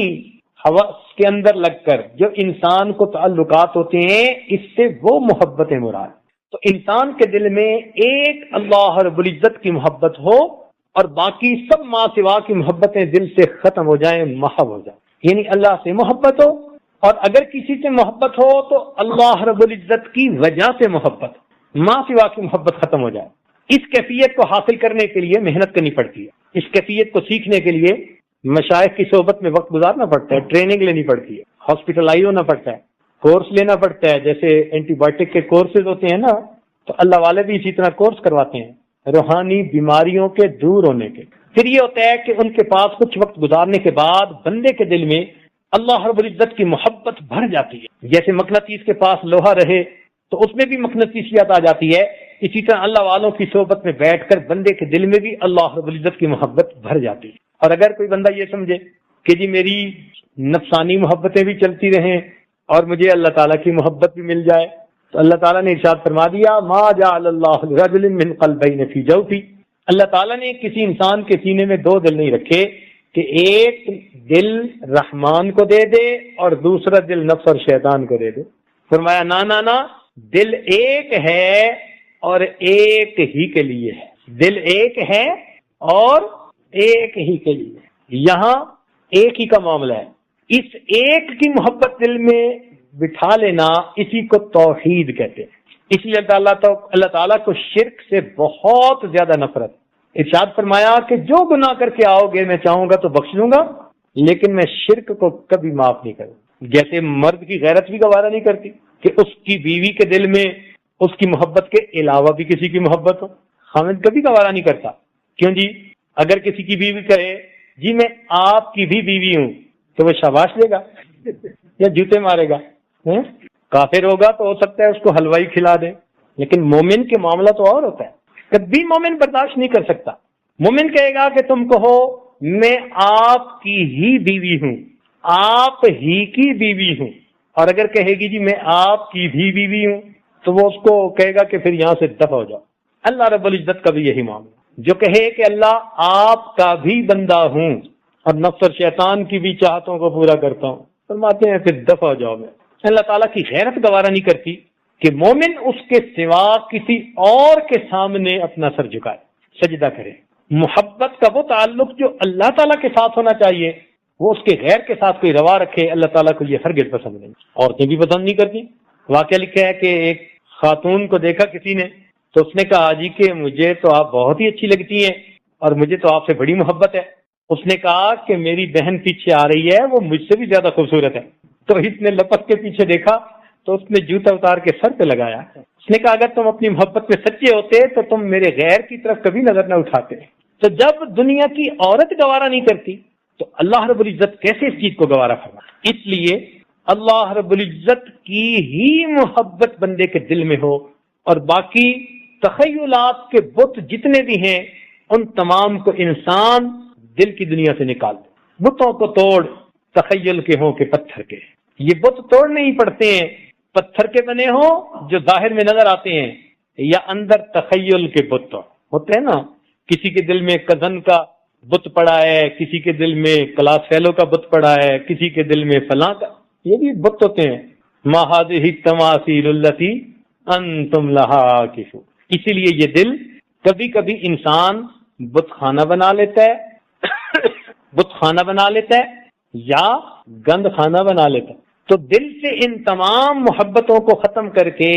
حواس کے اندر لگ کر جو انسان کو تعلقات ہوتے ہیں، اس سے وہ محبتیں مراد۔ تو انسان کے دل میں ایک اللہ رب العزت کی محبت ہو اور باقی سب ماں سوا کی محبتیں دل سے ختم ہو جائیں، محو ہو جائیں، یعنی اللہ سے محبت ہو، اور اگر کسی سے محبت ہو تو اللہ رب العزت کی وجہ سے محبت، ماں سوا کی محبت ختم ہو جائے۔ اس کیفیت کو حاصل کرنے کے لیے محنت کرنی پڑتی ہے، اس کیفیت کو سیکھنے کے لیے مشائخ کی صحبت میں وقت گزارنا پڑتا ہے، ٹریننگ لینی پڑتی ہے، ہاسپٹلائز ہونا پڑتا ہے، کورس لینا پڑتا ہے، جیسے اینٹی بایوٹک کے کورسز ہوتے ہیں نا، تو اللہ والے بھی اسی طرح کورس کرواتے ہیں روحانی بیماریوں کے دور ہونے کے۔ پھر یہ ہوتا ہے کہ ان کے پاس کچھ وقت گزارنے کے بعد بندے کے دل میں اللہ رب العزت کی محبت بھر جاتی ہے، جیسے مقناطیس کے پاس لوہا رہے تو اس میں بھی مقناطیسیت آ جاتی ہے، اسی طرح اللہ والوں کی صحبت میں بیٹھ کر بندے کے دل میں بھی اللہ رب العزت کی محبت بھر جاتی ہے۔ اور اگر کوئی بندہ یہ سمجھے کہ جی میری نفسانی محبتیں بھی چلتی رہیں اور مجھے اللہ تعالیٰ کی محبت بھی مل جائے، تو اللہ تعالیٰ نے ارشاد فرما دیا ما جعل اللہ لرجل من قلبین فی جوفی، اللہ تعالیٰ نے کسی انسان کے سینے میں 2 دل نہیں رکھے کہ ایک دل رحمان کو دے دے اور دوسرا دل نفس اور شیطان کو دے دے۔ فرمایا نا، دل ایک ہے اور ایک ہی کے لیے ہے، دل ایک ہے اور ایک ہی کے لیے، یہاں ایک ہی کا معاملہ ہے۔ اس ایک کی محبت دل میں بٹھا لینا، اسی کو توحید کہتے ہیں۔ اس لیے اللہ تعالیٰ کو شرک سے بہت زیادہ نفرت۔ ارشاد فرمایا کہ جو گناہ کر کے آؤ گے میں چاہوں گا تو بخش دوں گا، لیکن میں شرک کو کبھی معاف نہیں کروں۔ جیسے مرد کی غیرت بھی گوارا نہیں کرتی کہ اس کی بیوی کے دل میں اس کی محبت کے علاوہ بھی کسی کی محبت ہو، خاوند کبھی گوارا نہیں کرتا۔ کیوں جی؟ اگر کسی کی بیوی کہے جی میں آپ کی بھی بیوی ہوں تو وہ شاباش دے گا یا جوتے مارے گا؟ کافر ہوگا تو ہو سکتا ہے اس کو حلوائی کھلا دے، لیکن مومن کے معاملہ تو اور ہوتا ہے، کبھی مومن برداشت نہیں کر سکتا۔ مومن کہے گا کہ تم کہو میں آپ کی ہی بیوی ہوں، آپ ہی کی بیوی ہوں، اور اگر کہے گی جی میں آپ کی بھی بیوی ہوں تو وہ اس کو کہے گا کہ پھر یہاں سے دفع ہو جاؤ۔ اللہ رب العزت کا بھی یہی معاملہ، جو کہے کہ اللہ آپ کا بھی بندہ ہوں اور نفس اور شیطان کی بھی چاہتوں کو پورا کرتا ہوں، فرماتے ہیں پھر دفع ہو جاؤ۔ میں اللہ تعالیٰ کی غیرت گوارا نہیں کرتی کہ مومن اس کے سوا کسی اور کے سامنے اپنا سر جھکائے، سجدہ کرے۔ محبت کا وہ تعلق جو اللہ تعالیٰ کے ساتھ ہونا چاہیے وہ اس کے غیر کے ساتھ کوئی روا رکھے، اللہ تعالیٰ کو یہ ہرگز پسند نہیں، عورتیں بھی پسند نہیں کرتی۔ واقعہ لکھا ہے کہ ایک خاتون کو دیکھا کسی نے تو اس نے کہا جی کہ مجھے تو آپ بہت ہی اچھی لگتی ہیں اور مجھے تو آپ سے بڑی محبت ہے۔ اس نے کہا کہ میری بہن پیچھے آ رہی ہے، وہ مجھ سے بھی زیادہ خوبصورت ہے۔ تو اس نے لپک کے پیچھے دیکھا تو اس نے جوتا اتار کے سر پہ لگایا. اس نے کہا اگر تم اپنی محبت میں سچے ہوتے تو تم میرے غیر کی طرف کبھی نظر نہ اٹھاتے. تو جب دنیا کی عورت گوارا نہیں کرتی تو اللہ رب العزت کیسے اس چیز کو گوارا فرما؟ اس لیے اللہ رب العزت کی ہی محبت بندے کے دل میں ہو، اور باقی تخیلات کے بت جتنے بھی ہیں ان تمام کو انسان دل کی دنیا سے نکال دے. بتوں کو توڑ، تخیل کے ہوں کہ پتھر کے. یہ بت توڑنے ہی پڑتے ہیں، پتھر کے بنے ہوں جو ظاہر میں نظر آتے ہیں، یا اندر تخیل کے بت ہوتے ہیں نا. کسی کے دل میں کزن کا بت پڑا ہے، کسی کے دل میں کلاس فیلو کا بت پڑا ہے، کسی کے دل میں فلاں کا، یہ بھی بت ہوتے ہیں. ما هذه التماثيل التي انتم لها عاكفون. اسی لیے یہ دل کبھی کبھی انسان بت خانہ بنا لیتا ہے بت خانہ بنا لیتا ہے یا گند خانہ بنا لیتا ہے. تو دل سے ان تمام محبتوں کو ختم کر کے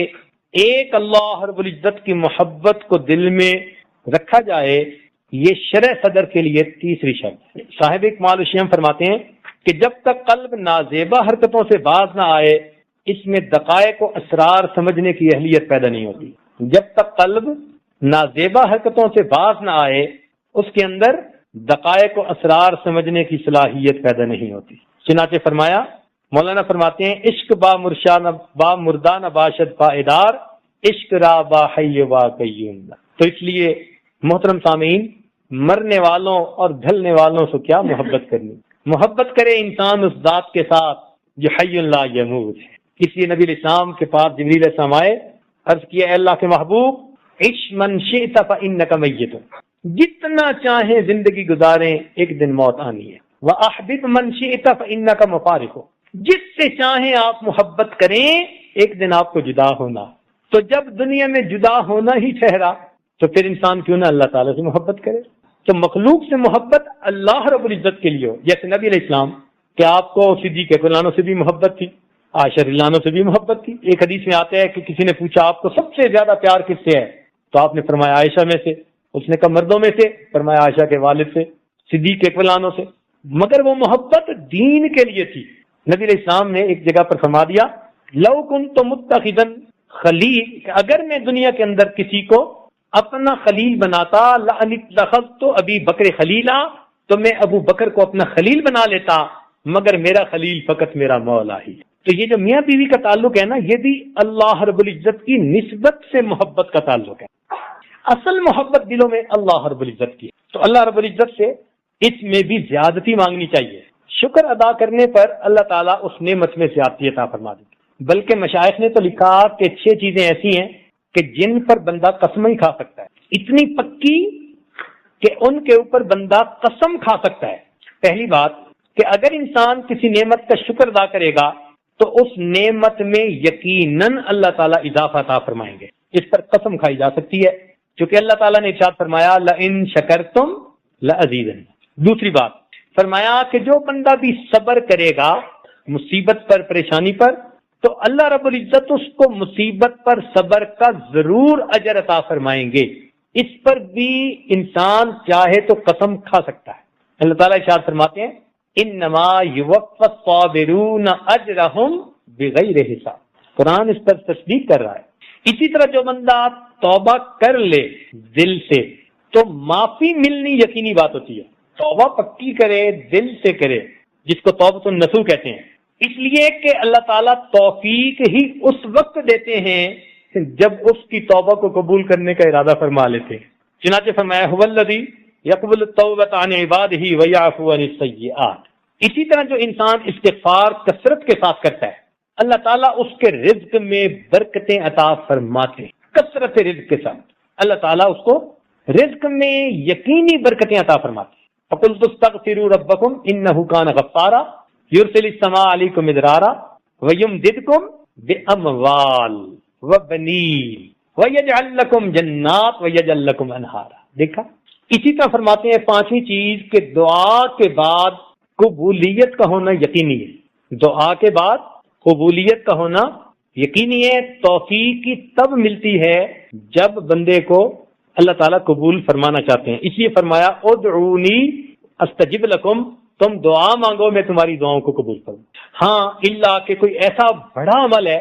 ایک اللہ رب العزت کی محبت کو دل میں رکھا جائے، یہ شرع صدر کے لیے تیسری شرط. صاحب کمال الشیخ فرماتے ہیں کہ جب تک قلب نازیبا حرکتوں سے باز نہ آئے اس میں دقائق و اسرار سمجھنے کی اہلیت پیدا نہیں ہوتی. جب تک قلب نازیبا حرکتوں سے باز نہ آئے اس کے اندر دقائق و اسرار سمجھنے کی صلاحیت پیدا نہیں ہوتی. چنانچہ فرمایا، مولانا فرماتے ہیں عشق با مردہ نباشد پائیدار، عشق را با حی با قیوم. تو اس لیے محترم سامعین، مرنے والوں اور ڈھلنے والوں سے کیا محبت کرنی؟ محبت کرے انسان اس ذات کے ساتھ جو حی لا یموت ہے. اس لیے نبی علیہ السلام کے پاس جبریل علیہ السلام آئے، عرض کیا اے اللہ کے محبوب، عش من شئت فإنک میت، جتنا چاہیں زندگی گزاریں ایک دن موت آنی ہے. وأحبب من شئت فإنک مفارق، جس سے چاہیں آپ محبت کریں ایک دن آپ کو جدا ہونا. تو جب دنیا میں جدا ہونا ہی ٹھہرا تو پھر انسان کیوں نہ اللہ تعالیٰ سے محبت کرے؟ تو مخلوق سے محبت اللہ رب العزت کے لیے ہو. جیسے نبی علیہ السلام کہ آپ کو صدیق اکبر سے بھی محبت تھی، عائشہ رضی اللہ عنہ سے بھی محبت تھی. ایک حدیث میں آتا ہے کہ کسی نے پوچھا آپ کو سب سے زیادہ پیار کس سے ہے؟ تو آپ نے فرمایا عائشہ میں سے. اس نے کہا مردوں میں سے؟ فرمایا عائشہ کے والد سے، صدیق اکبر عنہ سے. مگر وہ محبت دین کے لیے تھی. نبی علیہ السلام نے ایک جگہ پر فرما دیا لو کنت متخذا خلیل، اگر میں دنیا کے اندر کسی کو اپنا خلیل بناتا لاتخذت ابی بکر خلیلا، تو میں ابو بکر کو اپنا خلیل بنا لیتا، مگر میرا خلیل فقط میرا مولا ہی. تو یہ جو میاں بیوی کا تعلق ہے نا، یہ بھی اللہ رب العزت کی نسبت سے محبت کا تعلق ہے. اصل محبت دلوں میں اللہ رب العزت کی ہے. تو اللہ رب العزت سے اس میں بھی زیادتی مانگنی چاہیے. شکر ادا کرنے پر اللہ تعالیٰ اس نعمت میں زیادتی عطا فرما دے. بلکہ مشائخ نے تو لکھا کہ 6 چیزیں ایسی ہیں کہ جن پر بندہ قسم ہی کھا سکتا ہے، اتنی پکی کہ ان کے اوپر بندہ قسم کھا سکتا ہے. پہلی بات کہ اگر انسان کسی نعمت کا شکر ادا کرے گا تو اس نعمت میں یقیناً اللہ تعالیٰ اضافہ عطا فرمائیں گے. اس پر قسم کھائی جا سکتی ہے چونکہ اللہ تعالیٰ نے ارشاد فرمایا لئن شکرتم لازیدن. دوسری بات فرمایا کہ جو بندہ بھی صبر کرے گا مصیبت پر، پریشانی پر، تو اللہ رب العزت اس کو مصیبت پر صبر کا ضرور اجر عطا فرمائیں گے. اس پر بھی انسان چاہے تو قسم کھا سکتا ہے. اللہ تعالیٰ ارشاد فرماتے ہیں انما یوفی الصابرون اجرہم بغیر حساب. قرآن اس پر تصدیق کر رہا ہے. اسی طرح جو بندہ توبہ کر لے دل سے تو معافی ملنی یقینی بات ہوتی ہے. توبہ پکی کرے، دل سے کرے، جس کو توبۃ النصوح کہتے ہیں. اس لیے کہ اللہ تعالیٰ توفیق ہی اس وقت دیتے ہیں جب اس کی توبہ کو قبول کرنے کا ارادہ فرما لیتے ہیں. چنانچہ فرمایا هو الذی یقبل التوبۃ عن عبادہ ویعفو عن السیئات. اسی طرح جو انسان استغفار کثرت کے ساتھ کرتا ہے اللہ تعالیٰ اس کے رزق میں برکتیں عطا فرماتے ہیں. کثرت رزق کے ساتھ اللہ تعالیٰ اس کو رزق میں یقینی برکتیں عطا فرماتے ہیں. فَقُلْتُ اسْتَغْفِرُوا رَبَّكُمْ إِنَّهُ كَانَ غَفَّارًا يُرْسِلِ السَّمَاءَ عَلَيْكُمْ مِدْرَارًا وَيُمْدِدْكُمْ بِأَمْوَالٍ وَبَنِينَ وَيَجْعَلْ لَكُمْ جَنَّاتٍ وَيَجْعَلْ لَكُمْ أَنْهَارًا. دیکھا اسی طرح فرماتے ہیں پانچویں چیز کہ دعا کے بعد قبولیت کا ہونا یقینی ہے. دعا کے بعد قبولیت کا ہونا یقینی ہے. توفیق کی تب ملتی ہے جب بندے کو اللہ تعالیٰ قبول فرمانا چاہتے ہیں. اس لیے فرمایا ادعونی استجب لکم، تم دعا مانگو میں تمہاری دعاؤں کو قبول کروں. ہاں اللہ کہ کوئی ایسا بڑا عمل ہے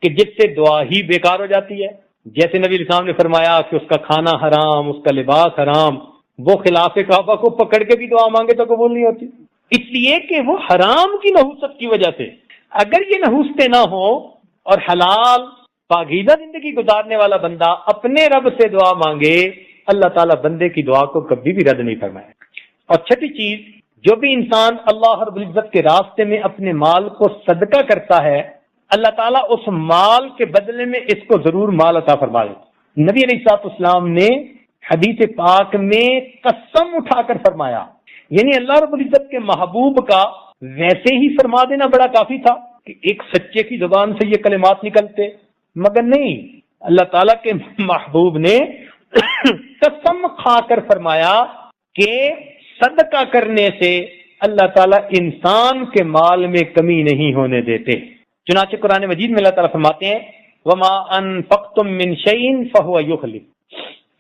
کہ جس سے دعا ہی بیکار ہو جاتی ہے. جیسے نبی السلام نے فرمایا کہ اس کا کھانا حرام، اس کا لباس حرام، وہ خلاف کعبہ کو پکڑ کے بھی دعا مانگے تو قبول نہیں ہوتی، اس لیے کہ وہ حرام کی نحوست کی وجہ سے. اگر یہ نحوستیں نہ ہو اور حلال پاکیزہ زندگی گزارنے والا بندہ اپنے رب سے دعا مانگے، اللہ تعالیٰ بندے کی دعا کو کبھی بھی رد نہیں فرمائے. اور چھٹی چیز، جو بھی انسان اللہ رب العزت کے راستے میں اپنے مال کو صدقہ کرتا ہے، اللہ تعالیٰ اس مال کے بدلے میں اس کو ضرور مال عطا فرما دیتا. نبی علیہ الصلوۃ والسلام نے حدیث پاک میں قسم اٹھا کر فرمایا، یعنی اللہ رب العزت کے محبوب کا ویسے ہی فرما دینا بڑا کافی تھا کہ ایک سچے کی زبان سے یہ کلمات نکلتے، مگر نہیں، اللہ تعالیٰ کے محبوب نے قسم کھا کر فرمایا کہ صدقہ کرنے سے اللہ تعالیٰ انسان کے مال میں کمی نہیں ہونے دیتے. چنانچہ قرآن مجید میں اللہ تعالیٰ فرماتے ہیں وَمَا أَنفَقْتُم مِّن شَيْءٍ فَهُوَ يُخْلِفُ،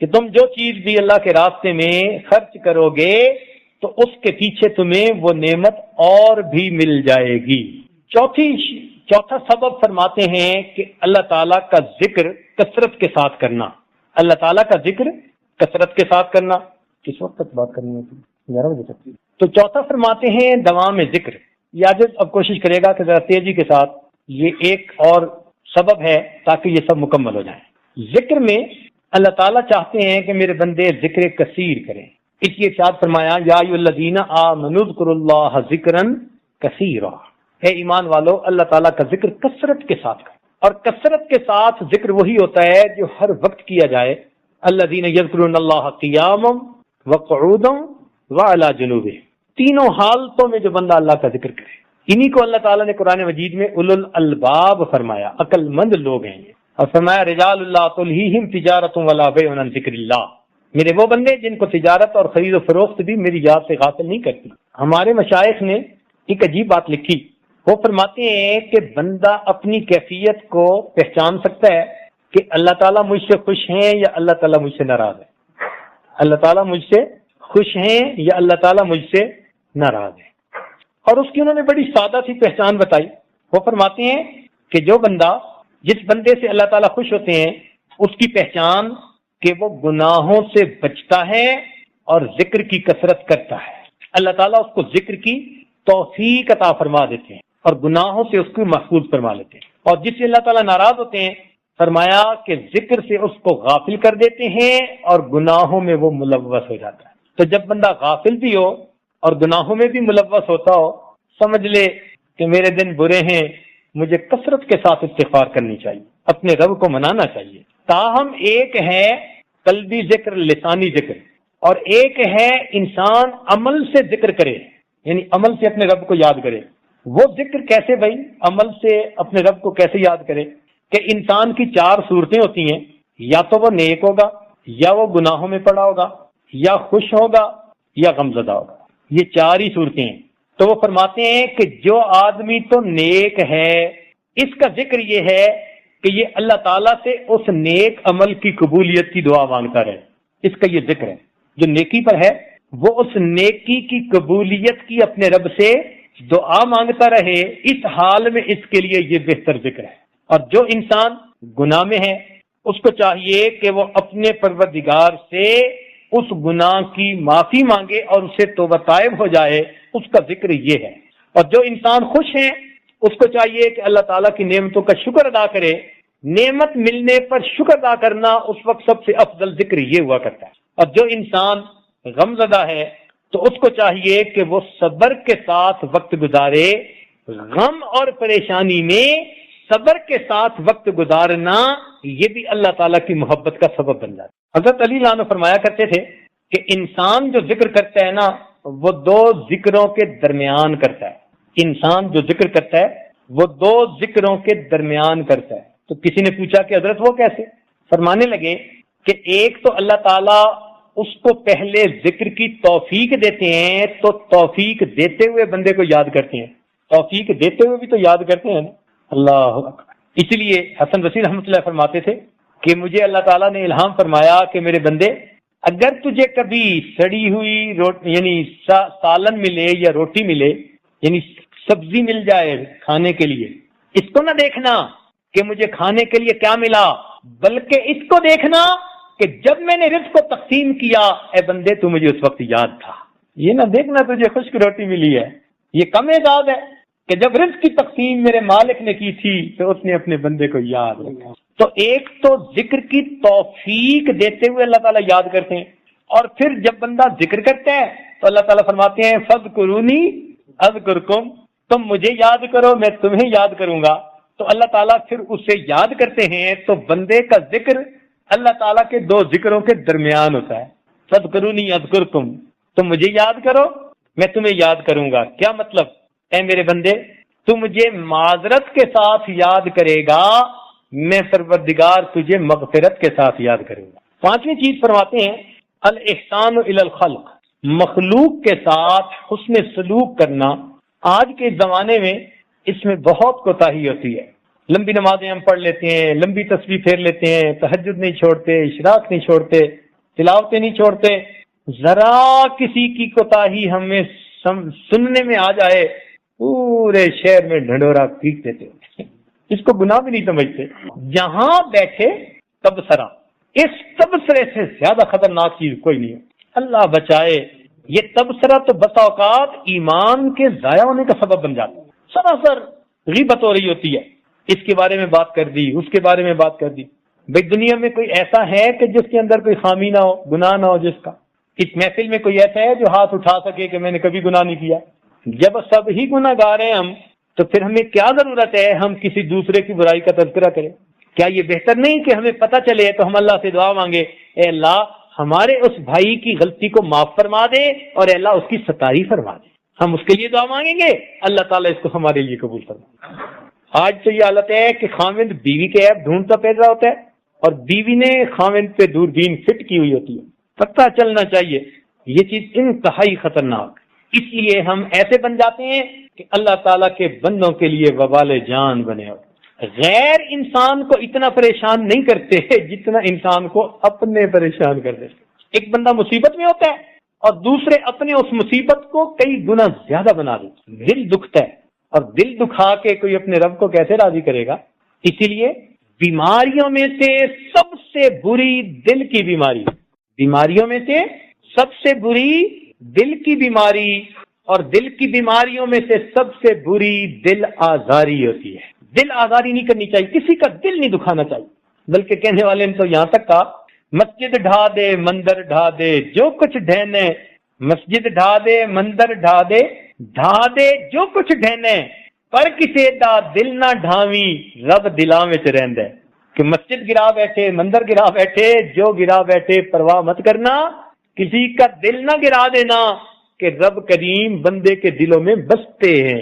کہ تم جو چیز بھی اللہ کے راستے میں خرچ کرو گے تو اس کے پیچھے تمہیں وہ نعمت اور بھی مل جائے گی. چوتھا سبب فرماتے ہیں کہ اللہ تعالیٰ کا ذکر کثرت کے ساتھ کرنا. اللہ تعالیٰ کا ذکر کثرت کے ساتھ کرنا. کس وقت تک بات کرنی ہوتی؟ 11 بجے تک. تو چوتھا فرماتے ہیں دوام ذکر. یہ آج اب کوشش کرے گا کہ ذرا تیزی کے ساتھ، یہ ایک اور سبب ہے تاکہ یہ سب مکمل ہو جائیں. ذکر میں اللہ تعالیٰ چاہتے ہیں کہ میرے بندے ذکر کثیر کریں، اس لیے ارشاد فرمایا یا ایھا الذین آمنوا اذکروا اللہ ذکرا کثیرا، اے ایمان والو اللہ تعالیٰ کا ذکر کثرت کے ساتھ کریں. اور کثرت کے ساتھ ذکر وہی ہوتا ہے جو ہر وقت کیا جائے. الذین یذکرون اللہ قیاما وقعودا وعلی جنوبہم، تینوں حالتوں میں جو بندہ اللہ کا ذکر کرے. انہی کو اللہ تعالیٰ نے قرآن مجید میں اولو الالباب فرمایا، عقل مند لوگ ہیں یہ. اور فرمایا رجال اللہ تلہیہم تجارت ولا بیع عن ذکر اللہ، میرے وہ بندے جن کو تجارت اور خرید و فروخت بھی میری یاد سے غافل نہیں کرتی. ہمارے مشائخ نے ایک عجیب بات لکھی، وہ فرماتے ہیں کہ بندہ اپنی کیفیت کو پہچان سکتا ہے کہ اللہ تعالیٰ مجھ سے خوش ہیں یا اللہ تعالیٰ مجھ سے ناراض ہے. اللہ تعالیٰ مجھ سے خوش ہیں یا اللہ تعالیٰ مجھ سے ناراض ہے. اور اس کی انہوں نے بڑی سادہ سی پہچان بتائی. وہ فرماتے ہیں کہ جو بندہ جس بندے سے اللہ تعالیٰ خوش ہوتے ہیں اس کی پہچان کہ وہ گناہوں سے بچتا ہے اور ذکر کی کثرت کرتا ہے. اللہ تعالیٰ اس کو ذکر کی توفیق عطا فرما دیتے ہیں اور گناہوں سے اس کو محفوظ فرما لیتے ہیں. اور جس سے اللہ تعالیٰ ناراض ہوتے ہیں فرمایا کہ ذکر سے اس کو غافل کر دیتے ہیں اور گناہوں میں وہ ملوث ہو جاتا ہے. تو جب بندہ غافل بھی ہو اور گناہوں میں بھی ملوث ہوتا ہو، سمجھ لے کہ میرے دن برے ہیں، مجھے کثرت کے ساتھ استغفار کرنی چاہیے، اپنے رب کو منانا چاہیے. تاہم ایک ہے قلبی ذکر، لسانی ذکر، اور ایک ہے انسان عمل سے ذکر کرے، یعنی عمل سے اپنے رب کو یاد کرے. وہ ذکر کیسے بھائی؟ عمل سے اپنے رب کو کیسے یاد کرے؟ کہ انسان کی 4 صورتیں ہوتی ہیں، یا تو وہ نیک ہوگا، یا وہ گناہوں میں پڑا ہوگا، یا خوش ہوگا، یا غمزدہ ہوگا. یہ 4 ہی صورتیں ہیں. تو وہ فرماتے ہیں کہ جو آدمی تو نیک ہے، اس کا ذکر یہ ہے کہ یہ اللہ تعالیٰ سے اس نیک عمل کی قبولیت کی دعا مانگتا رہے. اس کا یہ ذکر ہے. جو نیکی پر ہے وہ اس نیکی کی قبولیت کی اپنے رب سے دعا مانگتا رہے. اس حال میں اس کے لیے یہ بہتر ذکر ہے. اور جو انسان گناہ میں ہے اس کو چاہیے کہ وہ اپنے پروردگار سے اس گناہ کی معافی مانگے اور اسے توبہ طائب ہو جائے. اس کا ذکر یہ ہے. اور جو انسان خوش ہے اس کو چاہیے کہ اللہ تعالیٰ کی نعمتوں کا شکر ادا کرے. نعمت ملنے پر شکر ادا کرنا اس وقت سب سے افضل ذکر یہ ہوا کرتا ہے. اور جو انسان غمزدہ ہے تو اس کو چاہیے کہ وہ صبر کے ساتھ وقت گزارے. غم اور پریشانی میں صبر کے ساتھ وقت گزارنا یہ بھی اللہ تعالیٰ کی محبت کا سبب بن جاتا ہے. حضرت علی عنہ فرمایا کرتے تھے کہ انسان جو ذکر کرتا ہے نا وہ 2 ذکروں کے درمیان کرتا ہے. انسان جو ذکر کرتا ہے وہ 2 ذکروں کے درمیان کرتا ہے. تو کسی نے پوچھا کہ حضرت وہ کیسے؟ فرمانے لگے کہ ایک تو اللہ تعالیٰ اس کو پہلے ذکر کی توفیق دیتے ہیں، تو توفیق دیتے ہوئے بندے کو یاد کرتے ہیں. توفیق دیتے ہوئے بھی تو یاد کرتے ہیں نا. اللہ اکبر. اس لیے حسن بصری رحمۃ اللہ فرماتے تھے کہ مجھے اللہ تعالیٰ نے الہام فرمایا کہ میرے بندے اگر تجھے کبھی سڑی ہوئی روٹی یعنی سالن ملے یا روٹی ملے، یعنی سبزی مل جائے کھانے کے لیے، اس کو نہ دیکھنا کہ مجھے کھانے کے لیے کیا ملا، بلکہ اس کو دیکھنا کہ جب میں نے رزق کو تقسیم کیا، اے بندے تو مجھے اس وقت یاد تھا۔ یہ نہ دیکھنا تجھے خشک روٹی ملی ہے، یہ کم اعزاز ہے کہ جب رزق کی تقسیم میرے مالک نے کی تھی تو اس نے اپنے بندے کو یاد رکھا۔ تو ایک تو ذکر کی توفیق دیتے ہوئے اللہ تعالیٰ یاد کرتے ہیں، اور پھر جب بندہ ذکر کرتا ہے تو اللہ تعالیٰ فرماتے ہیں فَاذْكُرُونِی اذکرکم، تم مجھے یاد کرو میں تمہیں یاد کروں گا۔ تو اللہ تعالیٰ پھر اسے یاد کرتے ہیں، تو بندے کا ذکر اللہ تعالیٰ کے دو ذکروں کے درمیان ہوتا ہے۔ فَاذْكُرُونِی اذکرکم، تم مجھے یاد کرو میں تمہیں یاد کروں گا۔ کیا مطلب؟ اے میرے بندے تو مجھے معذرت کے ساتھ یاد کرے گا، میں پروردگار تجھے مغفرت کے ساتھ یاد کروں گا۔ پانچویں چیز فرماتے ہیں الاحسان الی الخلق، مخلوق کے ساتھ حسن سلوک کرنا۔ آج کے زمانے میں اس میں بہت کوتاہی ہوتی ہے۔ لمبی نمازیں ہم پڑھ لیتے ہیں، لمبی تسبیح پھیر لیتے ہیں، تہجد نہیں چھوڑتے، اشراق نہیں چھوڑتے، تلاوتیں نہیں چھوڑتے، ذرا کسی کی کوتاہی ہمیں سننے میں آ جائے پورے شہر میں ڈھنڈورا پیٹ دیتے ہیں، اس کو گناہ بھی نہیں سمجھتے۔ جہاں بیٹھے تبصرہ، اس تبصرے سے زیادہ خطرناک چیز کوئی نہیں ہے، اللہ بچائے۔ یہ تبصرہ تو بس اوقات ایمان کے ضائع ہونے کا سبب بن جاتا ہے۔ سراسر غیبت ہو رہی ہوتی ہے، اس کے بارے میں بات کر دی، اس کے بارے میں بات کر دی۔ بھئی دنیا میں کوئی ایسا ہے کہ جس کے اندر کوئی خامی نہ ہو، گناہ نہ ہو جس کا؟ اس محفل میں کوئی ایسا ہے جو ہاتھ اٹھا سکے کہ میں نے کبھی گناہ نہیں کیا؟ جب سب ہی گناہ گار ہیں ہم، تو پھر ہمیں کیا ضرورت ہے ہم کسی دوسرے کی برائی کا تذکرہ کریں؟ کیا یہ بہتر نہیں کہ ہمیں پتہ چلے تو ہم اللہ سے دعا مانگے، اے اللہ ہمارے اس بھائی کی غلطی کو معاف فرما دے، اور اے اللہ اس کی ستائش فرما دے۔ ہم اس کے لیے دعا مانگیں گے، اللہ تعالیٰ اس کو ہمارے لیے قبول فرما۔ آج تو یہ حالت ہے کہ خاوند بیوی کے عیب ڈھونڈتا پھر رہا ہوتا ہے، اور بیوی نے خاوند پہ دوربین فٹ کی ہوئی ہوتی ہے۔ پتہ چلنا چاہیے یہ چیز انتہائی خطرناک، اس لیے ہم ایسے بن جاتے ہیں کہ اللہ تعالیٰ کے بندوں کے لیے وبال جان بنے ہوتے۔ غیر انسان کو اتنا پریشان نہیں کرتے جتنا انسان کو اپنے پریشان کر دیتے۔ ایک بندہ مصیبت میں ہوتا ہے اور دوسرے اپنے اس مصیبت کو کئی گنا زیادہ بنا دیتے، دل دکھتا ہے، اور دل دکھا کے کوئی اپنے رب کو کیسے راضی کرے گا؟ اسی لیے بیماریوں میں سے سب سے بری دل کی بیماری، بیماریوں میں سے سب سے بری دل کی بیماری، اور دل کی بیماریوں میں سے سب سے بری دل آزاری ہوتی ہے۔ دل آزاری نہیں کرنی چاہیے، کسی کا دل نہیں دکھانا چاہیے، بلکہ کہنے والے نے تو یہاں تک کہا مسجد ڈھا دے مندر ڈھا دے جو کچھ ڈھہنے، مسجد ڈھا دے مندر ڈھا دے جو کچھ ڈھہنے، پر کسے دا دل نہ ڈھاویں رب دلاں وچ رہندا ہے۔ کہ مسجد گرا بیٹھے، مندر گرا بیٹھے، جو گرا بیٹھے پرواہ مت کرنا، کسی کا دل نہ گرا دینا، کہ رب کریم بندے کے دلوں میں بستے ہیں۔